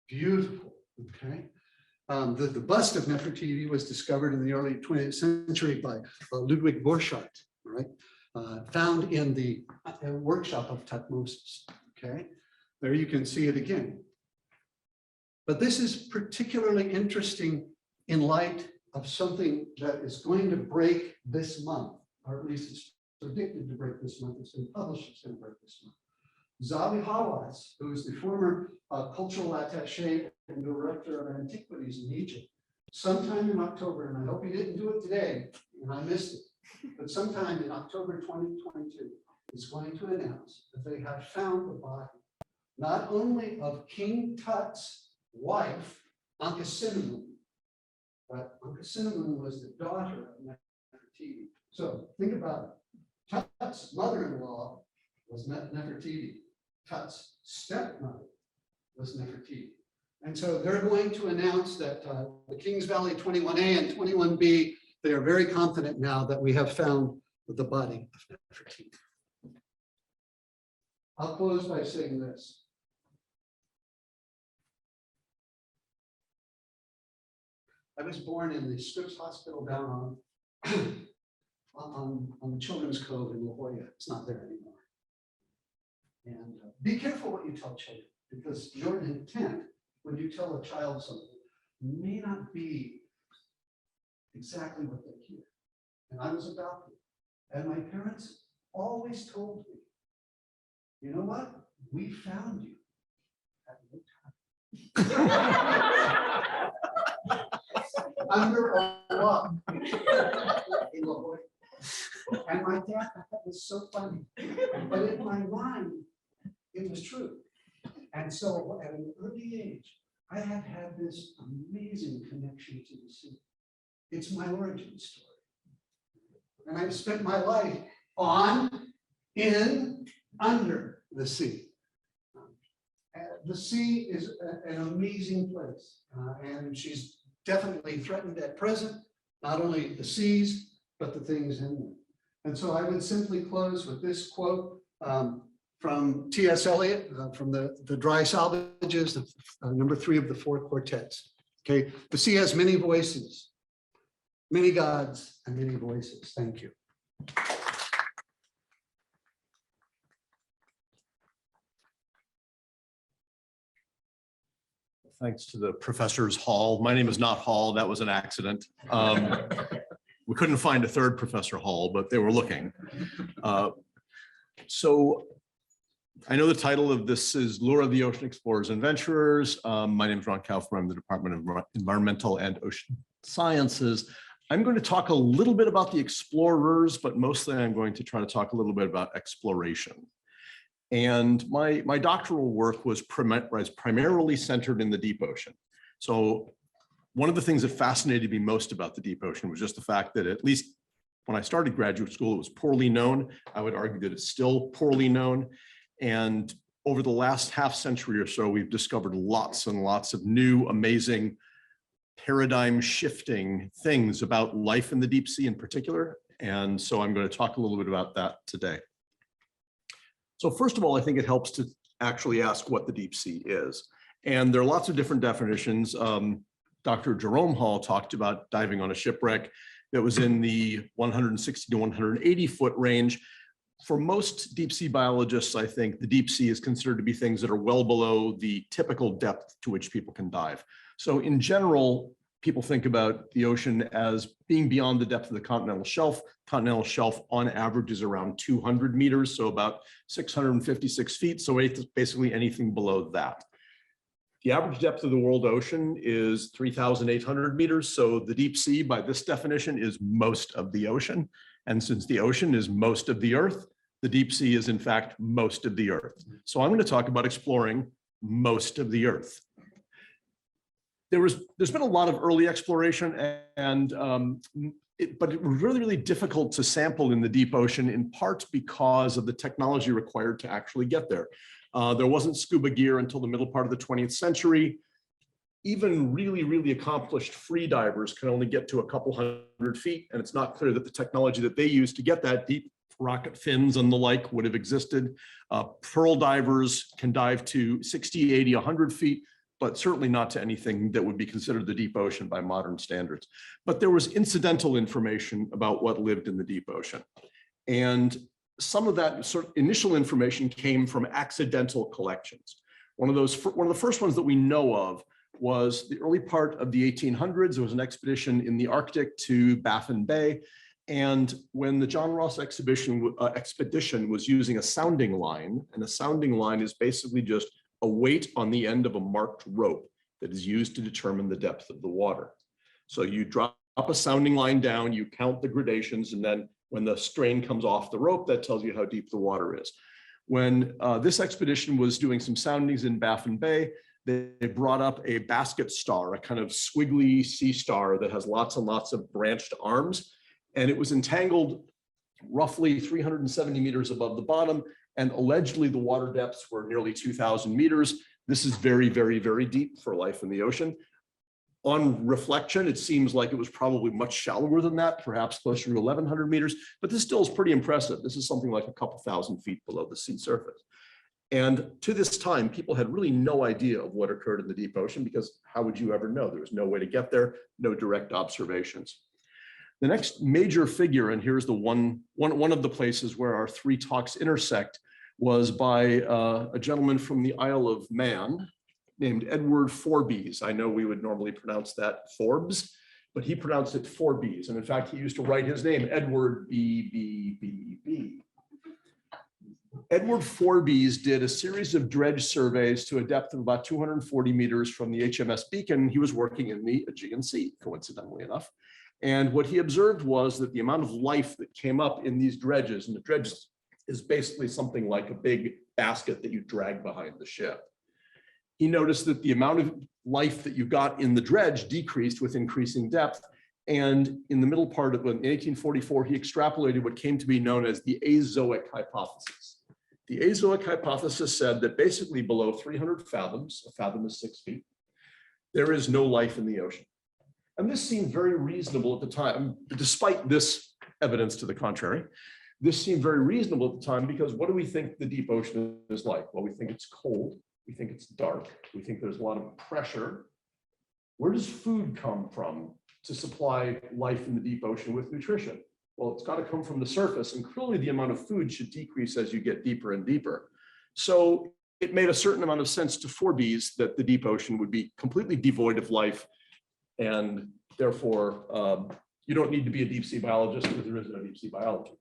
Beautiful, okay? The bust of Nefertiti was discovered in the early 20th century by Ludwig Borchardt, right? Found in the workshop of Tutmosis, okay? There you can see it again. But this is particularly interesting in light of something that is going to break this month, or at least it's predicted to break this month. It's been published, it's going to break this month. Zawi Hawass, who is the former cultural attaché and director of antiquities in Egypt, sometime in October, and I hope he didn't do it today, and I missed it, but sometime in October 2022, is going to announce that they have found the body, not only of King Tut's wife, Ankhesenamun, but Ankhesenamun was the daughter of Nefertiti. So think about it. Tut's mother-in-law was Nefertiti. Tut's stepmother was Nefertiti. And so they're going to announce that the Kings Valley 21A and 21B, they are very confident now that we have found the body of Nefertiti. I'll close by saying this. I was born in the Scripps Hospital down on Children's Cove in La Jolla. It's not there anymore. And be careful what you tell children, because your intent when you tell a child something may not be exactly what they hear. And I was adopted. And my parents always told me, you know what? We found you at no time. Under a rock. And my dad thought that was so funny. But in my mind, it was true. And so at an early age, I have had this amazing connection to the sea. It's my origin story. And I've spent my life on, in, under the sea. The sea is an amazing place. And she's definitely threatened at present, not only the seas, but the things in them. And so I would simply close with this quote from T.S. Eliot, from the Dry Salvages, number 3 of the 4 quartets. Okay, the sea has many voices, many gods, and many voices. Thank you. Thanks to the Professors Hall. My name is not Hall. That was an accident. We couldn't find a third Professor Hall, but they were looking. So I know the title of this is Lure of the Ocean Explorers and Adventurers. My name is Ron Kaufman. I'm the Department of Environmental and Ocean Sciences. I'm going to talk a little bit about the explorers, but mostly I'm going to try to talk a little bit about exploration. And my doctoral work was primarily centered in the deep ocean. So one of the things that fascinated me most about the deep ocean was just the fact that, at least when I started graduate school, it was poorly known. I would argue that it's still poorly known. And over the last half century or so, we've discovered lots and lots of new, amazing, paradigm shifting things about life in the deep sea in particular. And so I'm going to talk a little bit about that today. So first of all, I think it helps to actually ask what the deep sea is. And there are lots of different definitions. Dr. Jerome Hall talked about diving on a shipwreck that was in the 160 to 180 foot range. For most deep sea biologists, I think the deep sea is considered to be things that are well below the typical depth to which people can dive. So in general, people think about the ocean as being beyond the depth of the continental shelf. Continental shelf on average is around 200 meters, so about 656 feet. So it's basically anything below that. The average depth of the world ocean is 3,800 meters. So the deep sea, by this definition, is most of the ocean. And since the ocean is most of the Earth, the deep sea is in fact most of the Earth. So I'm going to talk about exploring most of the Earth. There's been a lot of early exploration, and but it was really, really difficult to sample in the deep ocean, in part because of the technology required to actually get there. There wasn't scuba gear until the middle part of the 20th century. Even really, really accomplished free divers can only get to a couple hundred feet, and it's not clear that the technology that they use to get that deep, rocket fins and the like, would have existed. Pearl divers can dive to 60, 80, 100 feet, but certainly not to anything that would be considered the deep ocean by modern standards. But there was incidental information about what lived in the deep ocean. And some of that sort of initial information came from accidental collections. One of the first ones that we know of was the early part of the 1800s. There was an expedition in the Arctic to Baffin Bay. And when the John Ross expedition was using a sounding line, and a sounding line is basically just a weight on the end of a marked rope that is used to determine the depth of the water. So you drop a sounding line down, you count the gradations, and then when the strain comes off the rope, that tells you how deep the water is. When this expedition was doing some soundings in Baffin Bay, they brought up a basket star, a kind of squiggly sea star that has lots and lots of branched arms. And it was entangled roughly 370 meters above the bottom. And allegedly the water depths were nearly 2,000 meters. This is very, very, very deep for life in the ocean. On reflection, it seems like it was probably much shallower than that, perhaps closer to 1,100 meters, but this still is pretty impressive. This is something like a couple thousand feet below the sea surface. And to this time, people had really no idea of what occurred in the deep ocean, because how would you ever know? There was no way to get there, no direct observations. The next major figure, and here's the one of the places where our three talks intersect, was by a gentleman from the Isle of Man named Edward Forbes. I know we would normally pronounce that Forbes, but he pronounced it Forbes. And in fact, he used to write his name, Edward B. Edward Forbes did a series of dredge surveys to a depth of about 240 meters from the HMS Beacon. He was working in the Aegean Sea, coincidentally enough. And what he observed was that the amount of life that came up in these dredges, and the dredges is basically something like a big basket that you drag behind the ship. He noticed that the amount of life that you got in the dredge decreased with increasing depth. And in the middle part of in 1844, he extrapolated what came to be known as the Azoic Hypothesis. The Azoic Hypothesis said that basically below 300 fathoms, a fathom is 6 feet, there is no life in the ocean. And this seemed very reasonable at the time, despite this evidence to the contrary. This seemed very reasonable at the time, because what do we think the deep ocean is like? Well, we think it's cold, we think it's dark, we think there's a lot of pressure. Where does food come from to supply life in the deep ocean with nutrition? Well, it's got to come from the surface, and clearly the amount of food should decrease as you get deeper and deeper. So it made a certain amount of sense to Forbes that the deep ocean would be completely devoid of life, and therefore you don't need to be a deep sea biologist because there is no deep sea biology.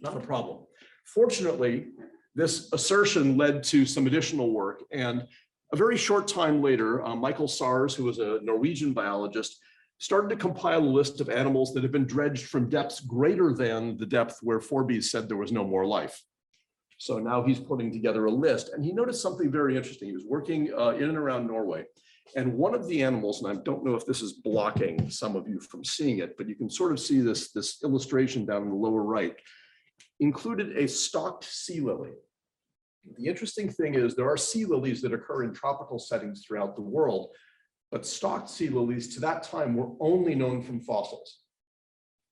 Not a problem. Fortunately, this assertion led to some additional work, and a very short time later, Michael Sars, who was a Norwegian biologist, started to compile a list of animals that have been dredged from depths greater than the depth where Forbes said there was no more life. So now he's putting together a list, and he noticed something very interesting. He was working in and around Norway, and one of the animals, and I don't know if this is blocking some of you from seeing it, but you can sort of see this illustration down in the lower right, included a stalked sea lily. The interesting thing is there are sea lilies that occur in tropical settings throughout the world, but stalked sea lilies to that time were only known from fossils.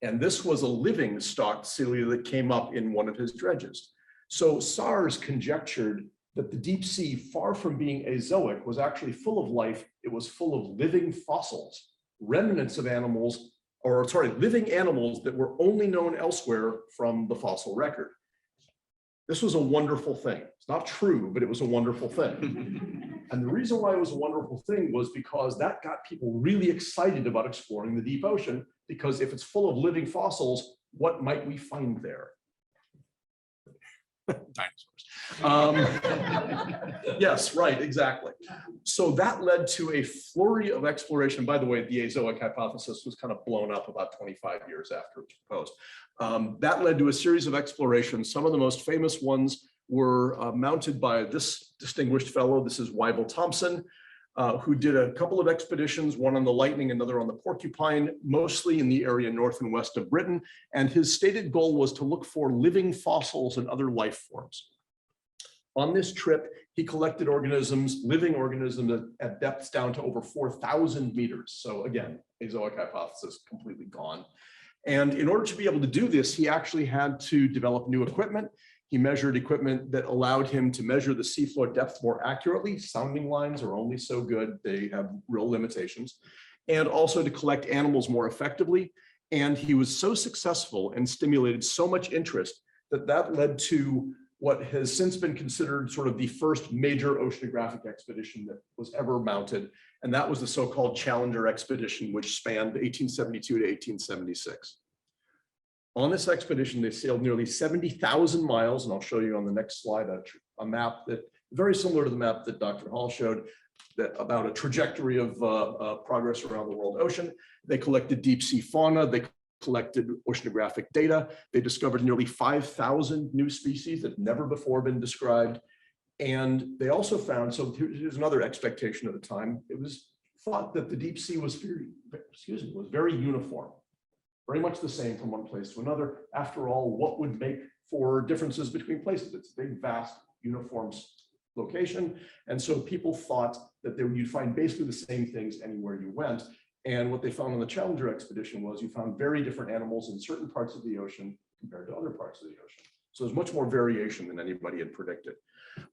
And this was a living stalked sea lily that came up in one of his dredges. So SARS conjectured that the deep sea, far from being azoic, was actually full of life. It was full of living fossils, remnants of animals, or sorry, living animals that were only known elsewhere from the fossil record. This was a wonderful thing. It's not true, but it was a wonderful thing. And the reason why it was a wonderful thing was because that got people really excited about exploring the deep ocean, because if it's full of living fossils, what might we find there? Dinosaurs. Yes, right, exactly. So that led to a flurry of exploration. By the way, the Azoic Hypothesis was kind of blown up about 25 years after it was proposed. That led to a series of explorations. Some of the most famous ones were mounted by this distinguished fellow. This is Wyville Thompson, who did a couple of expeditions, one on the Lightning, another on the Porcupine, mostly in the area north and west of Britain. And his stated goal was to look for living fossils and other life forms. On this trip, he collected organisms, living organisms at depths down to over 4,000 meters. So again, Azoic Hypothesis completely gone. And in order to be able to do this, he actually had to develop new equipment. He measured equipment that allowed him to measure the seafloor depth more accurately. Sounding lines are only so good. They have real limitations. And also to collect animals more effectively. And he was so successful and stimulated so much interest that that led to what has since been considered sort of the first major oceanographic expedition that was ever mounted. And that was the so-called Challenger expedition, which spanned 1872 to 1876. On this expedition, they sailed nearly 70,000 miles, and I'll show you on the next slide a map that very similar to the map that Dr. Hall showed, that about a trajectory of progress around the world ocean. They collected deep sea fauna. They collected oceanographic data. They discovered nearly 5,000 new species that had never before been described. And they also found, so here's another expectation at the time, it was thought that the deep sea was very uniform, very much the same from one place to another. After all, what would make for differences between places? It's a big, vast, uniform location. And so people thought that you'd find basically the same things anywhere you went. And what they found on the Challenger expedition was you found very different animals in certain parts of the ocean compared to other parts of the ocean. So there's much more variation than anybody had predicted.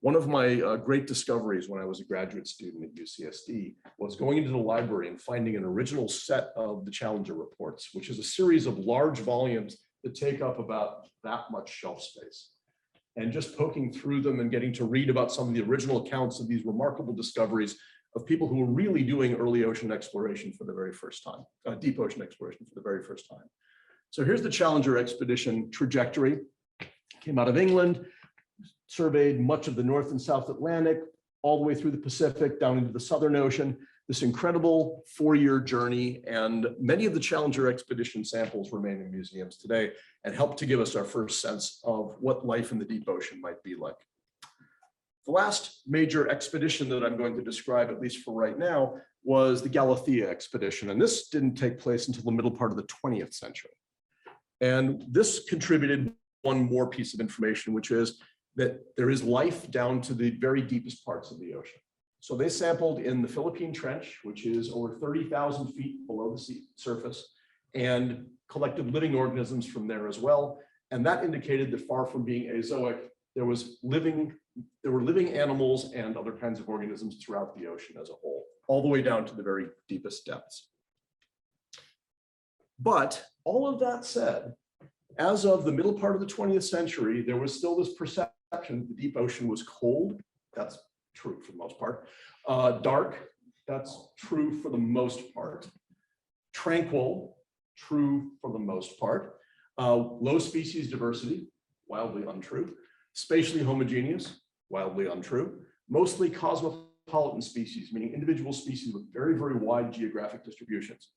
One of my great discoveries when I was a graduate student at UCSD was going into the library and finding an original set of the Challenger reports, which is a series of large volumes that take up about that much shelf space. And just poking through them and getting to read about some of the original accounts of these remarkable discoveries of people who were really doing early ocean exploration for the very first time, deep ocean exploration for the very first time. So here's the Challenger expedition trajectory. Came out of England, surveyed much of the North and South Atlantic, all the way through the Pacific, down into the Southern Ocean, this incredible 4-year journey. And many of the Challenger expedition samples remain in museums today and help to give us our first sense of what life in the deep ocean might be like. The last major expedition that I'm going to describe, at least for right now, was the Galathea Expedition. And this didn't take place until the middle part of the 20th century. And this contributed one more piece of information, which is that there is life down to the very deepest parts of the ocean. So they sampled in the Philippine Trench, which is over 30,000 feet below the sea surface, and collected living organisms from there as well. And that indicated that far from being azoic, there were living animals and other kinds of organisms throughout the ocean as a whole, all the way down to the very deepest depths. But all of that said, as of the middle part of the 20th century, there was still this perception that the deep ocean was cold. That's true for the most part. Dark, that's true for the most part. Tranquil, true for the most part. Low species diversity, wildly untrue. Spatially homogeneous, wildly untrue. Mostly cosmopolitan species, meaning individual species with very, very wide geographic distributions,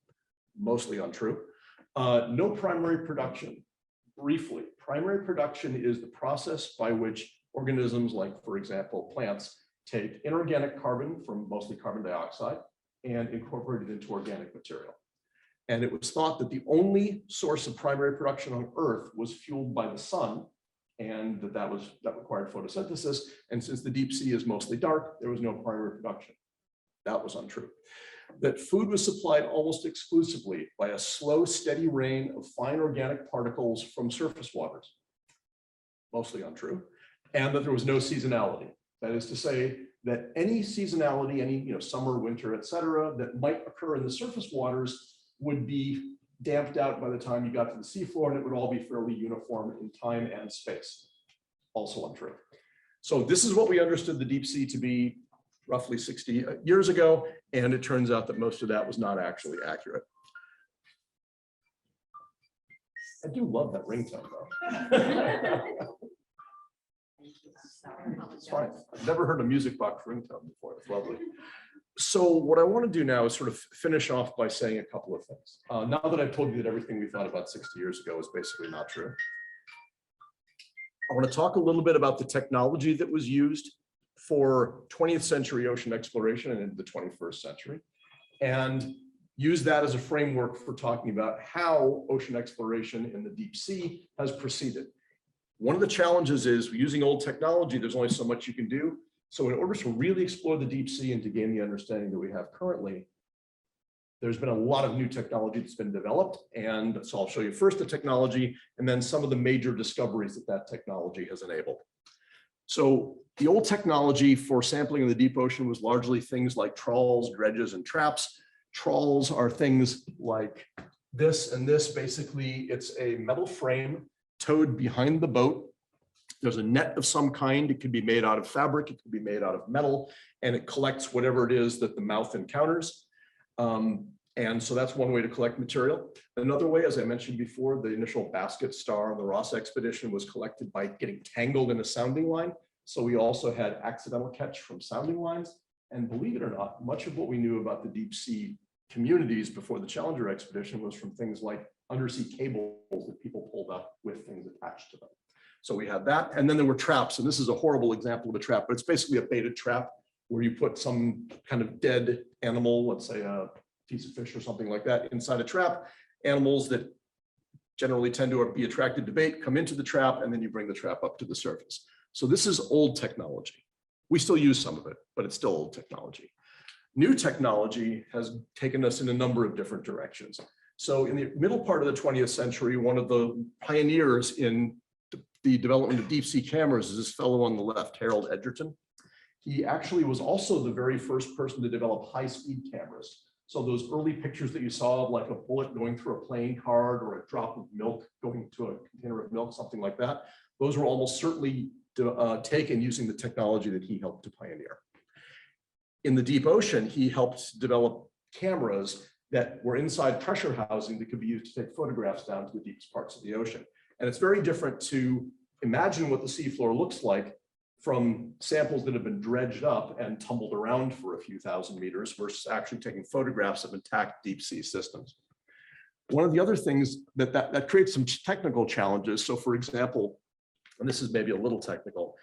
mostly untrue. No primary production. Briefly, primary production is the process by which organisms like, for example, plants, take inorganic carbon from mostly carbon dioxide and incorporate it into organic material. And it was thought that the only source of primary production on Earth was fueled by the sun, and that required photosynthesis. And since the deep sea is mostly dark, there was no primary production. That was untrue. That food was supplied almost exclusively by a slow, steady rain of fine organic particles from surface waters. Mostly untrue. And that there was no seasonality. That is to say that any seasonality, any summer, winter, et cetera, that might occur in the surface waters would be damped out by the time you got to the seafloor, and it would all be fairly uniform in time and space. Also untrue. So this is what we understood the deep sea to be roughly 60 years ago, and it turns out that most of that was not actually accurate. I do love that ringtone though. It's fine. I've never heard a music box ringtone before. It's lovely. So what I want to do now is sort of finish off by saying a couple of things. Now that I've told you that everything we thought about 60 years ago is basically not true, I want to talk a little bit about the technology that was used for 20th century ocean exploration and into the 21st century, and use that as a framework for talking about how ocean exploration in the deep sea has proceeded. One of the challenges is using old technology, there's only so much you can do. So in order to really explore the deep sea and to gain the understanding that we have currently, there's been a lot of new technology that's been developed. And so I'll show you first the technology and then some of the major discoveries that that technology has enabled. So the old technology for sampling in the deep ocean was largely things like trawls, dredges, and traps. Trawls are things like this and this. Basically, it's a metal frame towed behind the boat. There's a net of some kind. It could be made out of fabric, it could be made out of metal, and it collects whatever it is that the mouth encounters. And so that's one way to collect material. Another way, as I mentioned before, the initial basket star on the Ross expedition was collected by getting tangled in a sounding line. So we also had accidental catch from sounding lines. And believe it or not, much of what we knew about the deep sea communities before the Challenger expedition was from things like undersea cables that people pulled up with things attached to them. So we had that. And then there were traps. And this is a horrible example of a trap, but it's basically a baited trap where you put some kind of dead animal, let's say a piece of fish or something like that, inside a trap. Animals that generally tend to be attracted to bait come into the trap, and then you bring the trap up to the surface. So this is old technology. We still use some of it, but it's still old technology. New technology has taken us in a number of different directions. So in the middle part of the 20th century, one of the pioneers in the development of deep sea cameras is this fellow on the left, Harold Edgerton. He actually was also the very first person to develop high-speed cameras. So those early pictures that you saw of like a bullet going through a playing card or a drop of milk going to a container of milk, something like that, those were almost certainly taken using the technology that he helped to pioneer. In the deep ocean, he helped develop cameras that were inside pressure housing that could be used to take photographs down to the deepest parts of the ocean. And it's very different to imagine what the seafloor looks like from samples that have been dredged up and tumbled around for a few thousand meters versus actually taking photographs of intact deep sea systems. One of the other things that creates some technical challenges. So for example, and this is maybe a little technical,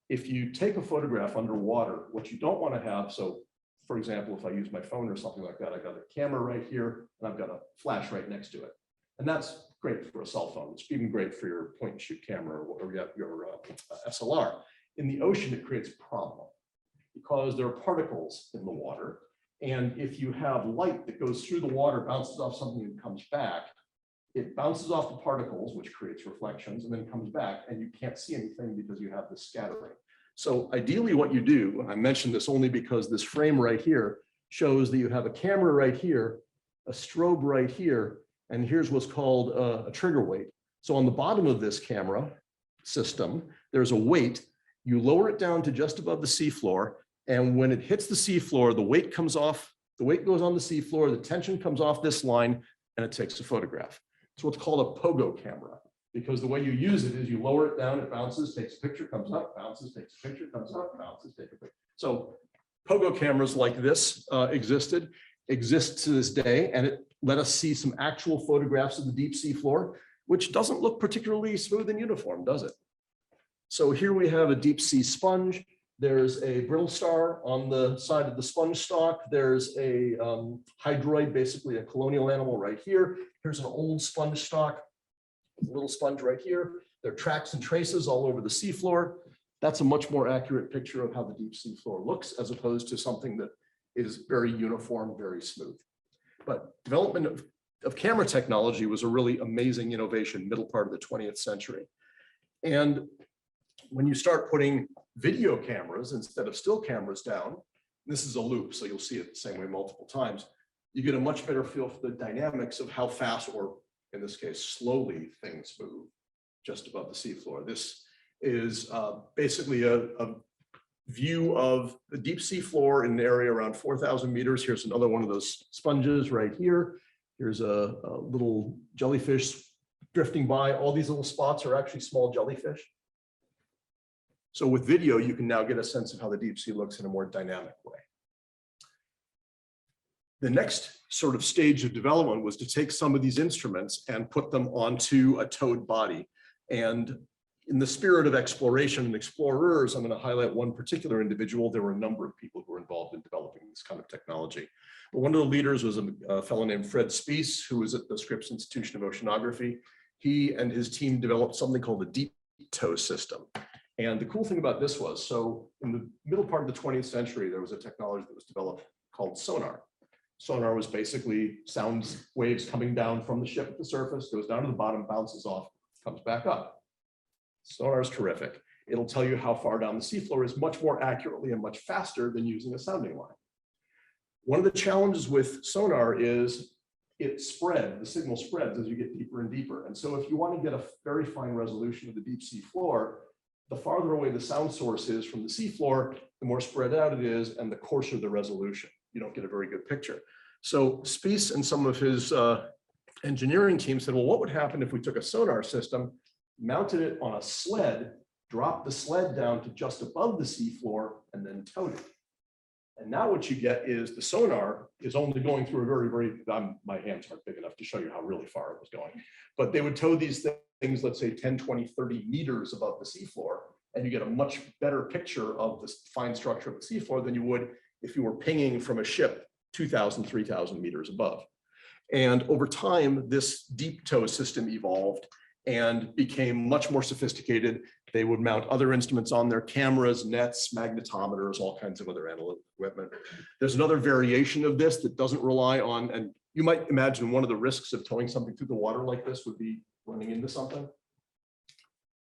if you take a photograph underwater, what you don't want to have, so for example, if I use my phone or something like that, I've got a camera right here and I've got a flash right next to it. And that's great for a cell phone. It's even great for your point and shoot camera or your SLR. In the ocean, it creates a problem because there are particles in the water. And if you have light that goes through the water, bounces off something and comes back, it bounces off the particles, which creates reflections, and then comes back, and you can't see anything because you have this scattering. So ideally what you do, I mentioned this only because this frame right here shows that you have a camera right here, a strobe right here, and here's what's called a trigger weight. So on the bottom of this camera system, there's a weight. You lower it down to just above the seafloor, and when it hits the seafloor, the weight comes off, the weight goes on the seafloor, the tension comes off this line, and it takes a photograph. It's what's called a pogo camera, because the way you use it is you lower it down, it bounces, takes a picture, comes up, bounces, takes a picture, comes up, bounces, takes a picture. So pogo cameras like this exist to this day, and it let us see some actual photographs of the deep sea floor, which doesn't look particularly smooth and uniform, does it? So here we have a deep sea sponge. There's a brittle star on the side of the sponge stalk. There's a hydroid, basically a colonial animal right here. Here's an old sponge stalk, a little sponge right here. There are tracks and traces all over the seafloor. That's a much more accurate picture of how the deep sea floor looks, as opposed to something that is very uniform, very smooth. But development of camera technology was a really amazing innovation, middle part of the 20th century. And when you start putting video cameras instead of still cameras down, this is a loop, so you'll see it the same way multiple times, you get a much better feel for the dynamics of how fast, or in this case, slowly things move just above the seafloor. This is basically a view of the deep sea floor in an area around 4,000 meters. Here's another one of those sponges right here. Here's a little jellyfish drifting by. All these little spots are actually small jellyfish. So with video, you can now get a sense of how the deep sea looks in a more dynamic way. The next sort of stage of development was to take some of these instruments and put them onto a towed body. And in the spirit of exploration and explorers, I'm going to highlight one particular individual. There were a number of people who were involved in developing this kind of technology. But one of the leaders was a fellow named Fred Spiess, who was at the Scripps Institution of Oceanography. He and his team developed something called the deep tow system. And the cool thing about this was, so in the middle part of the 20th century, there was a technology that was developed called sonar. Sonar was basically sound waves coming down from the ship at the surface, goes down to the bottom, bounces off, comes back up. Sonar is terrific. It'll tell you how far down the seafloor is much more accurately and much faster than using a sounding line. One of the challenges with sonar is the signal spreads as you get deeper and deeper. And so if you want to get a very fine resolution of the deep sea floor, the farther away the sound source is from the seafloor, the more spread out it is and the coarser the resolution. You don't get a very good picture. So Spiess and some of his engineering team said, well, what would happen if we took a sonar system, mounted it on a sled, dropped the sled down to just above the seafloor, and then towed it? And now what you get is the sonar is only going through a very, my hands aren't big enough to show you how really far it was going, but they would tow these things, let's say 10, 20, 30 meters above the seafloor, and you get a much better picture of the fine structure of the seafloor than you would if you were pinging from a ship 2,000, 3,000 meters above. And over time, this deep tow system evolved and became much more sophisticated. They would mount other instruments on their cameras, nets, magnetometers, all kinds of other analytic equipment. There's another variation of this that doesn't rely on, and you might imagine one of the risks of towing something through the water like this would be running into something.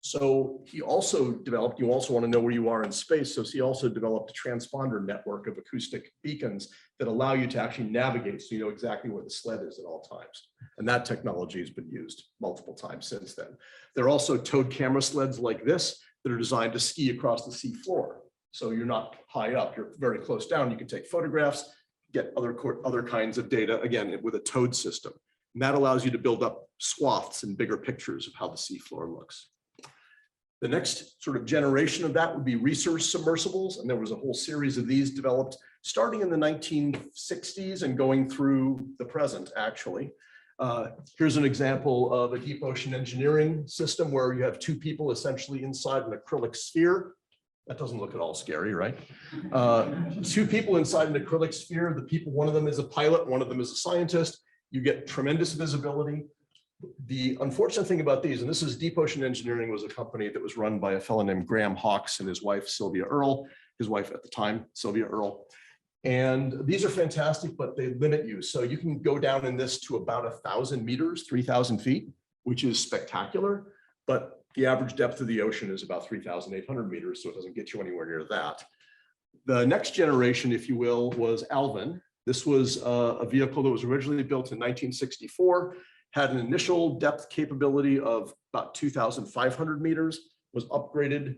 So he also developed, you also want to know where you are in space, so he also developed a transponder network of acoustic beacons that allow you to actually navigate so you know exactly where the sled is at all times. And that technology has been used multiple times since then. There are also towed camera sleds like this that are designed to ski across the sea floor. So you're not high up, you're very close down. You can take photographs, get other kinds of data, again, with a towed system. And that allows you to build up swaths and bigger pictures of how the seafloor looks. The next sort of generation of that would be research submersibles. And there was a whole series of these developed starting in the 1960s and going through the present, actually. Here's an example of a deep ocean engineering system where you have two people essentially inside an acrylic sphere. That doesn't look at all scary, right? Two people inside an acrylic sphere. The people, one of them is a pilot, one of them is a scientist. You get tremendous visibility. The unfortunate thing about these, and this is Deep Ocean Engineering, was a company that was run by a fellow named Graham Hawkes and his wife, Sylvia Earle, his wife at the time, Sylvia Earle. And these are fantastic, but they limit you. So you can go down in this to about 1,000 meters, 3,000 feet, which is spectacular. But the average depth of the ocean is about 3,800 meters, so it doesn't get you anywhere near that. The next generation, if you will, was Alvin. This was a vehicle that was originally built in 1964. Had an initial depth capability of about 2,500 meters, was upgraded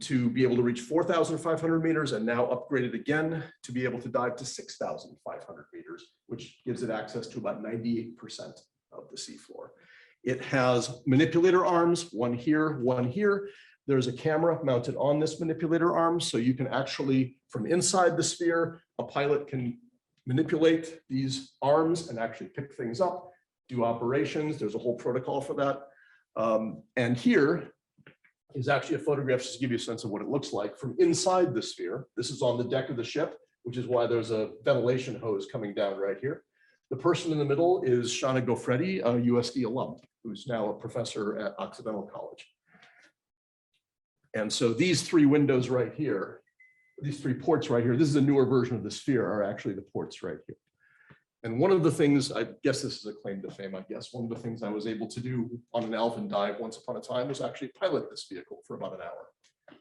to be able to reach 4,500 meters, and now upgraded again to be able to dive to 6,500 meters, which gives it access to about 98% of the seafloor. It has manipulator arms, one here, one here. There's a camera mounted on this manipulator arm, so you can actually, from inside the sphere, a pilot can manipulate these arms and actually pick things up, do operations. There's a whole protocol for that. And here, is actually a photograph just to give you a sense of what it looks like from inside the sphere. This is on the deck of the ship, which is why there's a ventilation hose coming down right here. The person in the middle is Shauna Gofretti, a USD alum, who's now a professor at Occidental College. And so these three windows right here, these three ports right here, this is a newer version of the sphere, are actually the ports right here. And one of the things, I guess this is a claim to fame, I guess, one of the things I was able to do on an Alvin dive once upon a time was actually pilot this vehicle for about an hour,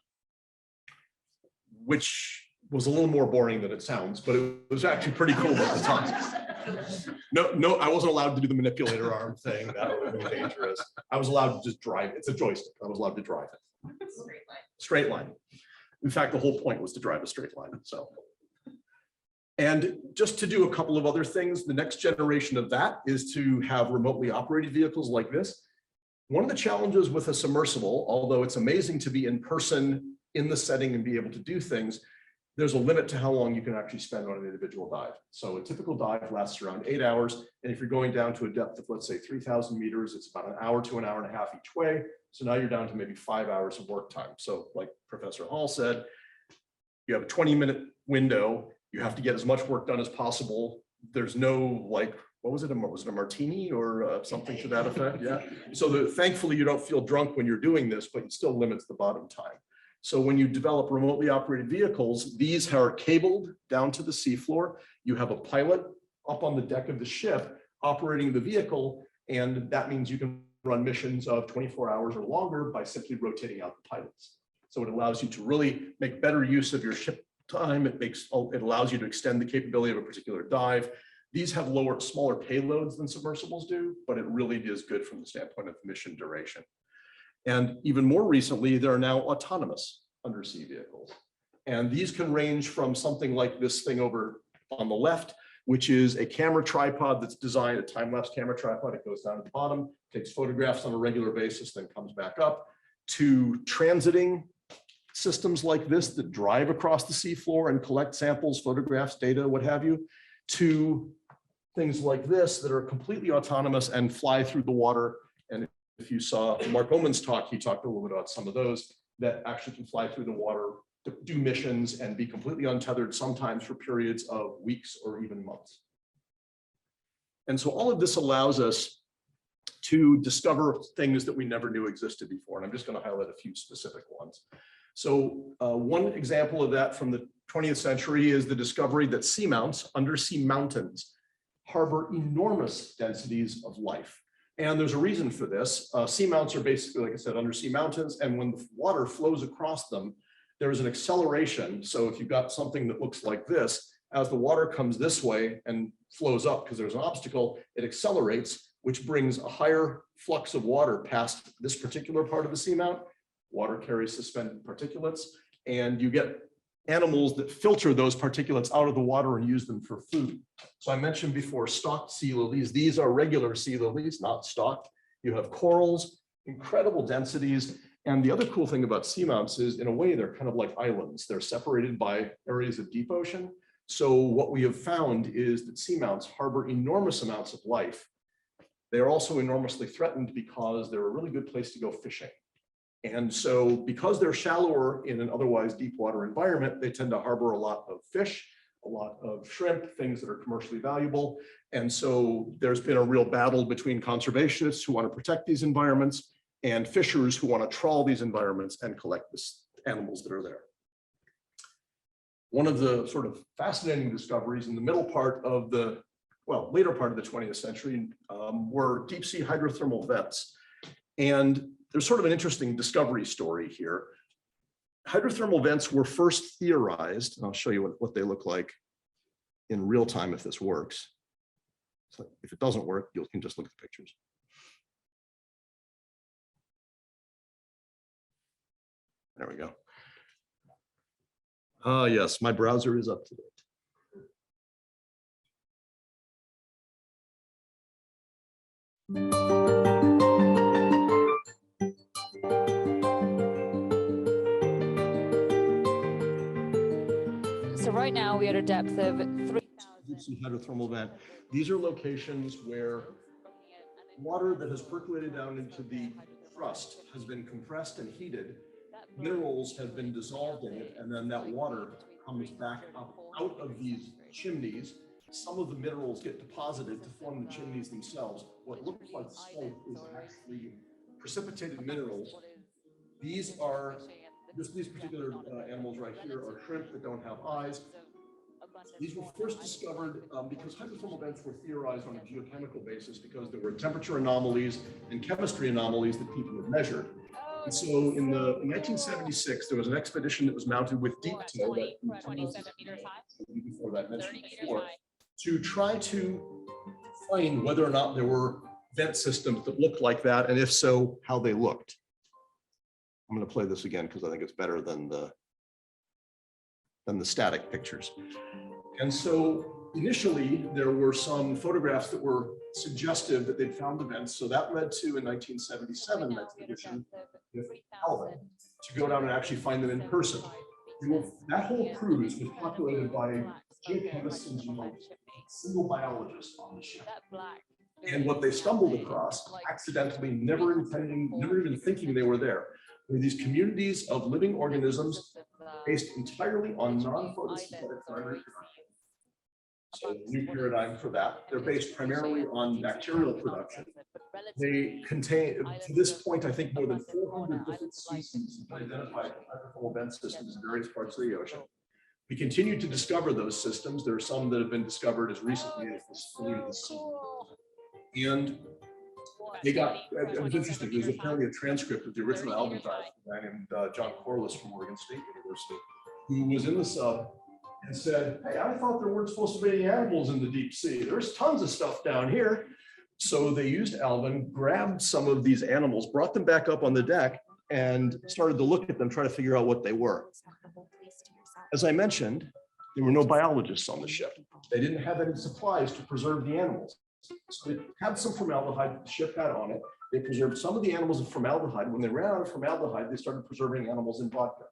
which was a little more boring than it sounds, but it was actually pretty cool at the time. No, I wasn't allowed to do the manipulator arm thing. That would have been dangerous. I was allowed to just drive it. It's a joystick. I was allowed to drive it. Straight line. In fact, the whole point was to drive a straight line. So, and just to do a couple of other things, the next generation of that is to have remotely operated vehicles like this. One of the challenges with a submersible, although it's amazing to be in person in the setting and be able to do things, there's a limit to how long you can actually spend on an individual dive. So a typical dive lasts around 8 hours. And if you're going down to a depth of, let's say, 3,000 meters, it's about an hour to an hour and a half each way. So now you're down to maybe 5 hours of work time. So like Professor Hall said, you have a 20-minute window. You have to get as much work done as possible. There's no like, what was it? Was it a martini or something to that effect? Yeah. So thankfully you don't feel drunk when you're doing this, but it still limits the bottom time. So when you develop remotely operated vehicles, these are cabled down to the seafloor. You have a pilot up on the deck of the ship operating the vehicle, and that means you can run missions of 24 hours or longer by simply rotating out the pilots. So it allows you to really make better use of your ship time. It allows you to extend the capability of a particular dive. These have smaller payloads than submersibles do, but it really is good from the standpoint of mission duration. And even more recently, there are now autonomous undersea vehicles. And these can range from something like this thing over on the left, which is a camera tripod that's designed, a time-lapse camera tripod. It goes down at the bottom, takes photographs on a regular basis, then comes back up, to transiting systems like this that drive across the seafloor and collect samples, photographs, data, what have you, to things like this that are completely autonomous and fly through the water. And if you saw Mark Oman's talk, he talked a little bit about some of those that actually can fly through the water, do missions, and be completely untethered, sometimes for periods of weeks or even months. And so all of this allows us to discover things that we never knew existed before. And I'm just going to highlight a few specific ones. So one example of that from the 20th century is the discovery that seamounts, undersea mountains, harbor enormous densities of life. And there's a reason for this. Seamounts are basically, like I said, undersea mountains. And when the water flows across them, there is an acceleration. So if you've got something that looks like this, as the water comes this way and flows up because there's an obstacle, it accelerates, which brings a higher flux of water past this particular part of the seamount. Water carries suspended particulates, and you get animals that filter those particulates out of the water and use them for food. So I mentioned before stocked sea lilies. These are regular sea lilies, not stocked. You have corals, incredible densities. And the other cool thing about seamounts is, in a way, they're kind of like islands. They're separated by areas of deep ocean. So what we have found is that seamounts harbor enormous amounts of life. They are also enormously threatened because they're a really good place to go fishing. And so because they're shallower in an otherwise deep water environment, they tend to harbor a lot of fish, a lot of shrimp, things that are commercially valuable. And so there's been a real battle between conservationists who want to protect these environments and fishers who want to trawl these environments and collect the animals that are there. One of the sort of fascinating discoveries in the middle part of the, well, later part of the 20th century were deep sea hydrothermal vents. And there's sort of an interesting discovery story here. Hydrothermal vents were first theorized, and I'll show you what they look like in real time if this works. So if it doesn't work, you can just look at the pictures. There we go. Yes, my browser is up to date. So right now we are at a depth of 3,000. Hydrothermal vent. These are locations where water that has percolated down into the crust has been compressed and heated, minerals have been dissolved in it, and then that water comes back up out of these chimneys. Some of the minerals get deposited to form the chimneys themselves. What looks like smoke is actually precipitated minerals. These are, these particular animals right here are shrimp that don't have eyes. These were first discovered because hydrothermal vents were theorized on a geochemical basis because there were temperature anomalies and chemistry anomalies that people had measured. And so in 1976, there was an expedition that was mounted with deep tow, before that mentioned before, to try to find whether or not there were vent systems that looked like that, and if so, how they looked. I'm going to play this again because I think it's better than the static pictures. And so initially there were some photographs that were suggestive that they'd found the vents. So that led to, in 1977, an expedition with Alvin to go down and actually find them in person. That whole cruise was populated by geochemists and geologists, single biologists on the ship. And what they stumbled across, accidentally, never even thinking they were there, were these communities of living organisms based entirely on non-photosynthetic primary production. So a new paradigm for that. They're based primarily on bacterial production. They contain, to this point, I think more than 400 different species have been identified in hydrothermal vent systems in various parts of the ocean. We continue to discover those systems. There are some that have been discovered as recently as this earlier this summer. And they got, it was interesting, there's apparently a transcript of the original Alvin dive by a guy named John Corliss from Oregon State University, who was in the sub and said, hey, I thought there weren't supposed to be any animals in the deep sea. There's tons of stuff down here. So they used Alvin, grabbed some of these animals, brought them back up on the deck, and started to look at them, try to figure out what they were. As I mentioned, there were no biologists on the ship. They didn't have any supplies to preserve the animals. So they had some formaldehyde that the ship had on it. They preserved some of the animals in formaldehyde. When they ran out of formaldehyde, they started preserving animals in vodka.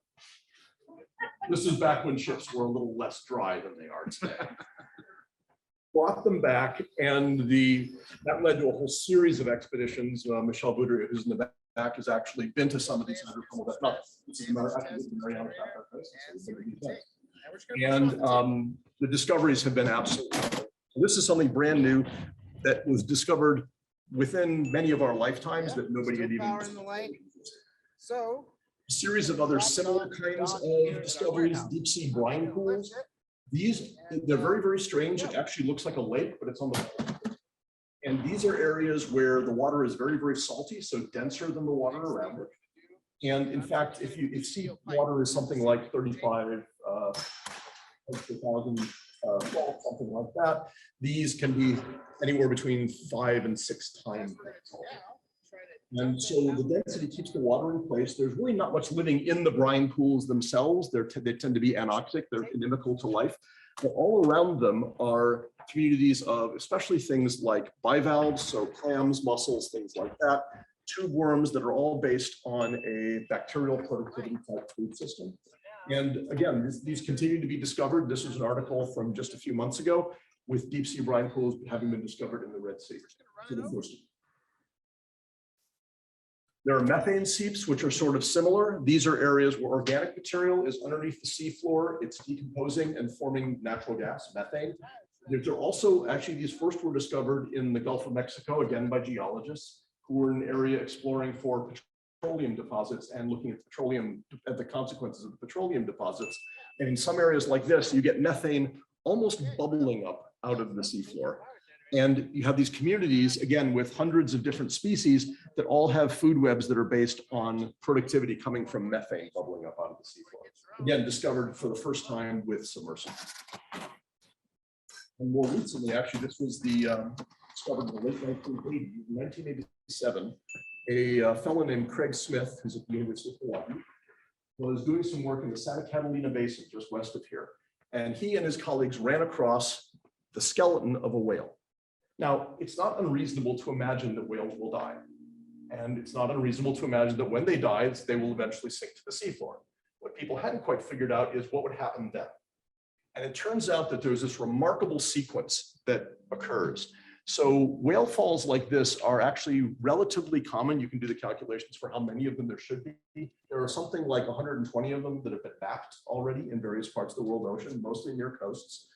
This is back when ships were a little less dry than they are today. Brought them back, and that led to a whole series of expeditions. Michelle Boudry, who's in the back, has actually been to some of these hydrothermal vents. No, this is Mariana and the discoveries have been absolutely. This is something brand new that was discovered within many of our lifetimes that nobody had even. So a series of other similar kinds of discoveries, deep sea brine pools. These, they're very, very strange. It actually looks like a lake, but it's on the. And these are areas where the water is very, very salty, so denser than the water around it. And in fact, if sea water is something like 35 per thousand, something like that, these can be anywhere between 5 and 6 times that salty. And so the density keeps the water in place. There's really not much living in the brine pools themselves. They tend to be anoxic. They're inimical to life. But all around them are communities of especially things like bivalves, so clams, mussels, things like that, tube worms that are all based on a bacterial productivity type food system. And again, these continue to be discovered. This is an article from just a few months ago with deep sea brine pools having been discovered in the Red Sea for the first. There are methane seeps, which are sort of similar. These are areas where organic material is underneath the seafloor. It's decomposing and forming natural gas, methane. There are also, actually, these first were discovered in the Gulf of Mexico, again by geologists who were in an area exploring for petroleum deposits and looking at petroleum, at the consequences of the petroleum deposits. And in some areas like this, you get methane almost bubbling up out of the seafloor. And you have these communities, again, with hundreds of different species that all have food webs that are based on productivity coming from methane bubbling up out of the seafloor. Again, discovered for the first time with submersibles. And more recently, actually, this was discovered in the late 1980s, 1987. A fellow named Craig Smith, who's at the University of Hawaii, was doing some work in the Santa Catalina Basin, just west of here. And he and his colleagues ran across the skeleton of a whale. Now, it's not unreasonable to imagine that whales will die. And it's not unreasonable to imagine that when they die, they will eventually sink to the seafloor. What people hadn't quite figured out is what would happen then. And it turns out that there's this remarkable sequence that occurs. So whale falls like this are actually relatively common. You can do the calculations for how many of them there should be. There are something like 120 of them that have been mapped already in various parts of the world ocean, mostly near coasts.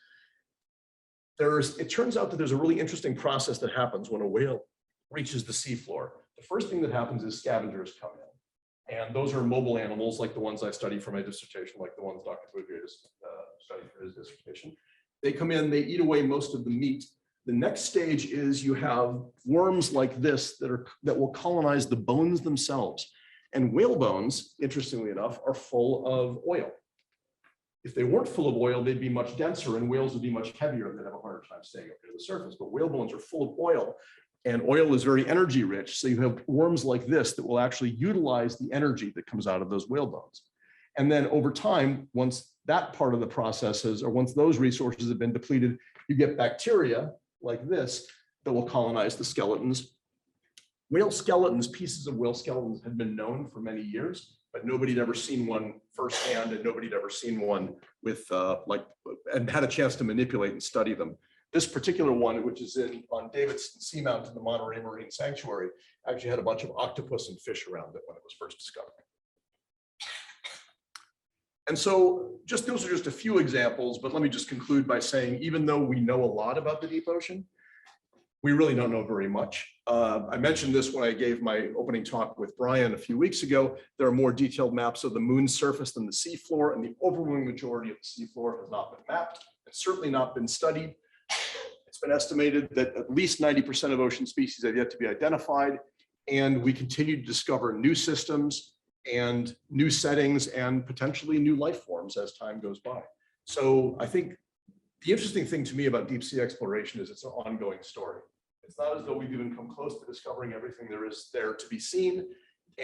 It turns out that there's a really interesting process that happens when a whale reaches the seafloor. The first thing that happens is scavengers come in. And those are mobile animals like the ones I studied for my dissertation, like the ones Dr. Bouvier studied for his dissertation. They come in, they eat away most of the meat. The next stage is you have worms like this that will colonize the bones themselves. And whale bones, interestingly enough, are full of oil. If they weren't full of oil, they'd be much denser and whales would be much heavier and they'd have a harder time staying up near the surface. But whale bones are full of oil, and oil is very energy rich. So you have worms like this that will actually utilize the energy that comes out of those whale bones. And then over time, once that part of the processes, or once those resources have been depleted, you get bacteria like this that will colonize the skeletons. Whale skeletons, pieces of whale skeletons had been known for many years, but nobody had ever seen one firsthand, and nobody had ever seen one with and had a chance to manipulate and study them. This particular one, which is on Davidson Seamount in the Monterey Marine Sanctuary, actually had a bunch of octopus and fish around it when it was first discovered. And so those are just a few examples, but let me just conclude by saying, even though we know a lot about the deep ocean, we really don't know very much. I mentioned this when I gave my opening talk with Brian a few weeks ago. There are more detailed maps of the moon's surface than the seafloor, and the overwhelming majority of the seafloor has not been mapped and certainly not been studied. It's been estimated that at least 90% of ocean species have yet to be identified, and we continue to discover new systems and new settings and potentially new life forms as time goes by. So I think the interesting thing to me about deep sea exploration is it's an ongoing story. It's not as though we've even come close to discovering everything there is there to be seen.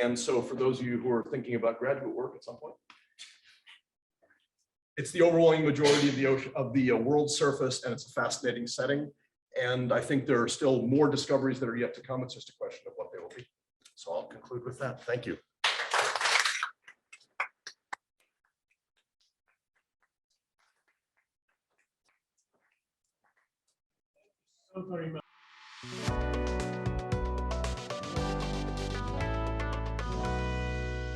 And so for those of you who are thinking about graduate work at some point, it's the overwhelming majority of the ocean, of the world's surface, and it's a fascinating setting. And I think there are still more discoveries that are yet to come. It's just a question of what they will be. So I'll conclude with that. Thank you. So very much.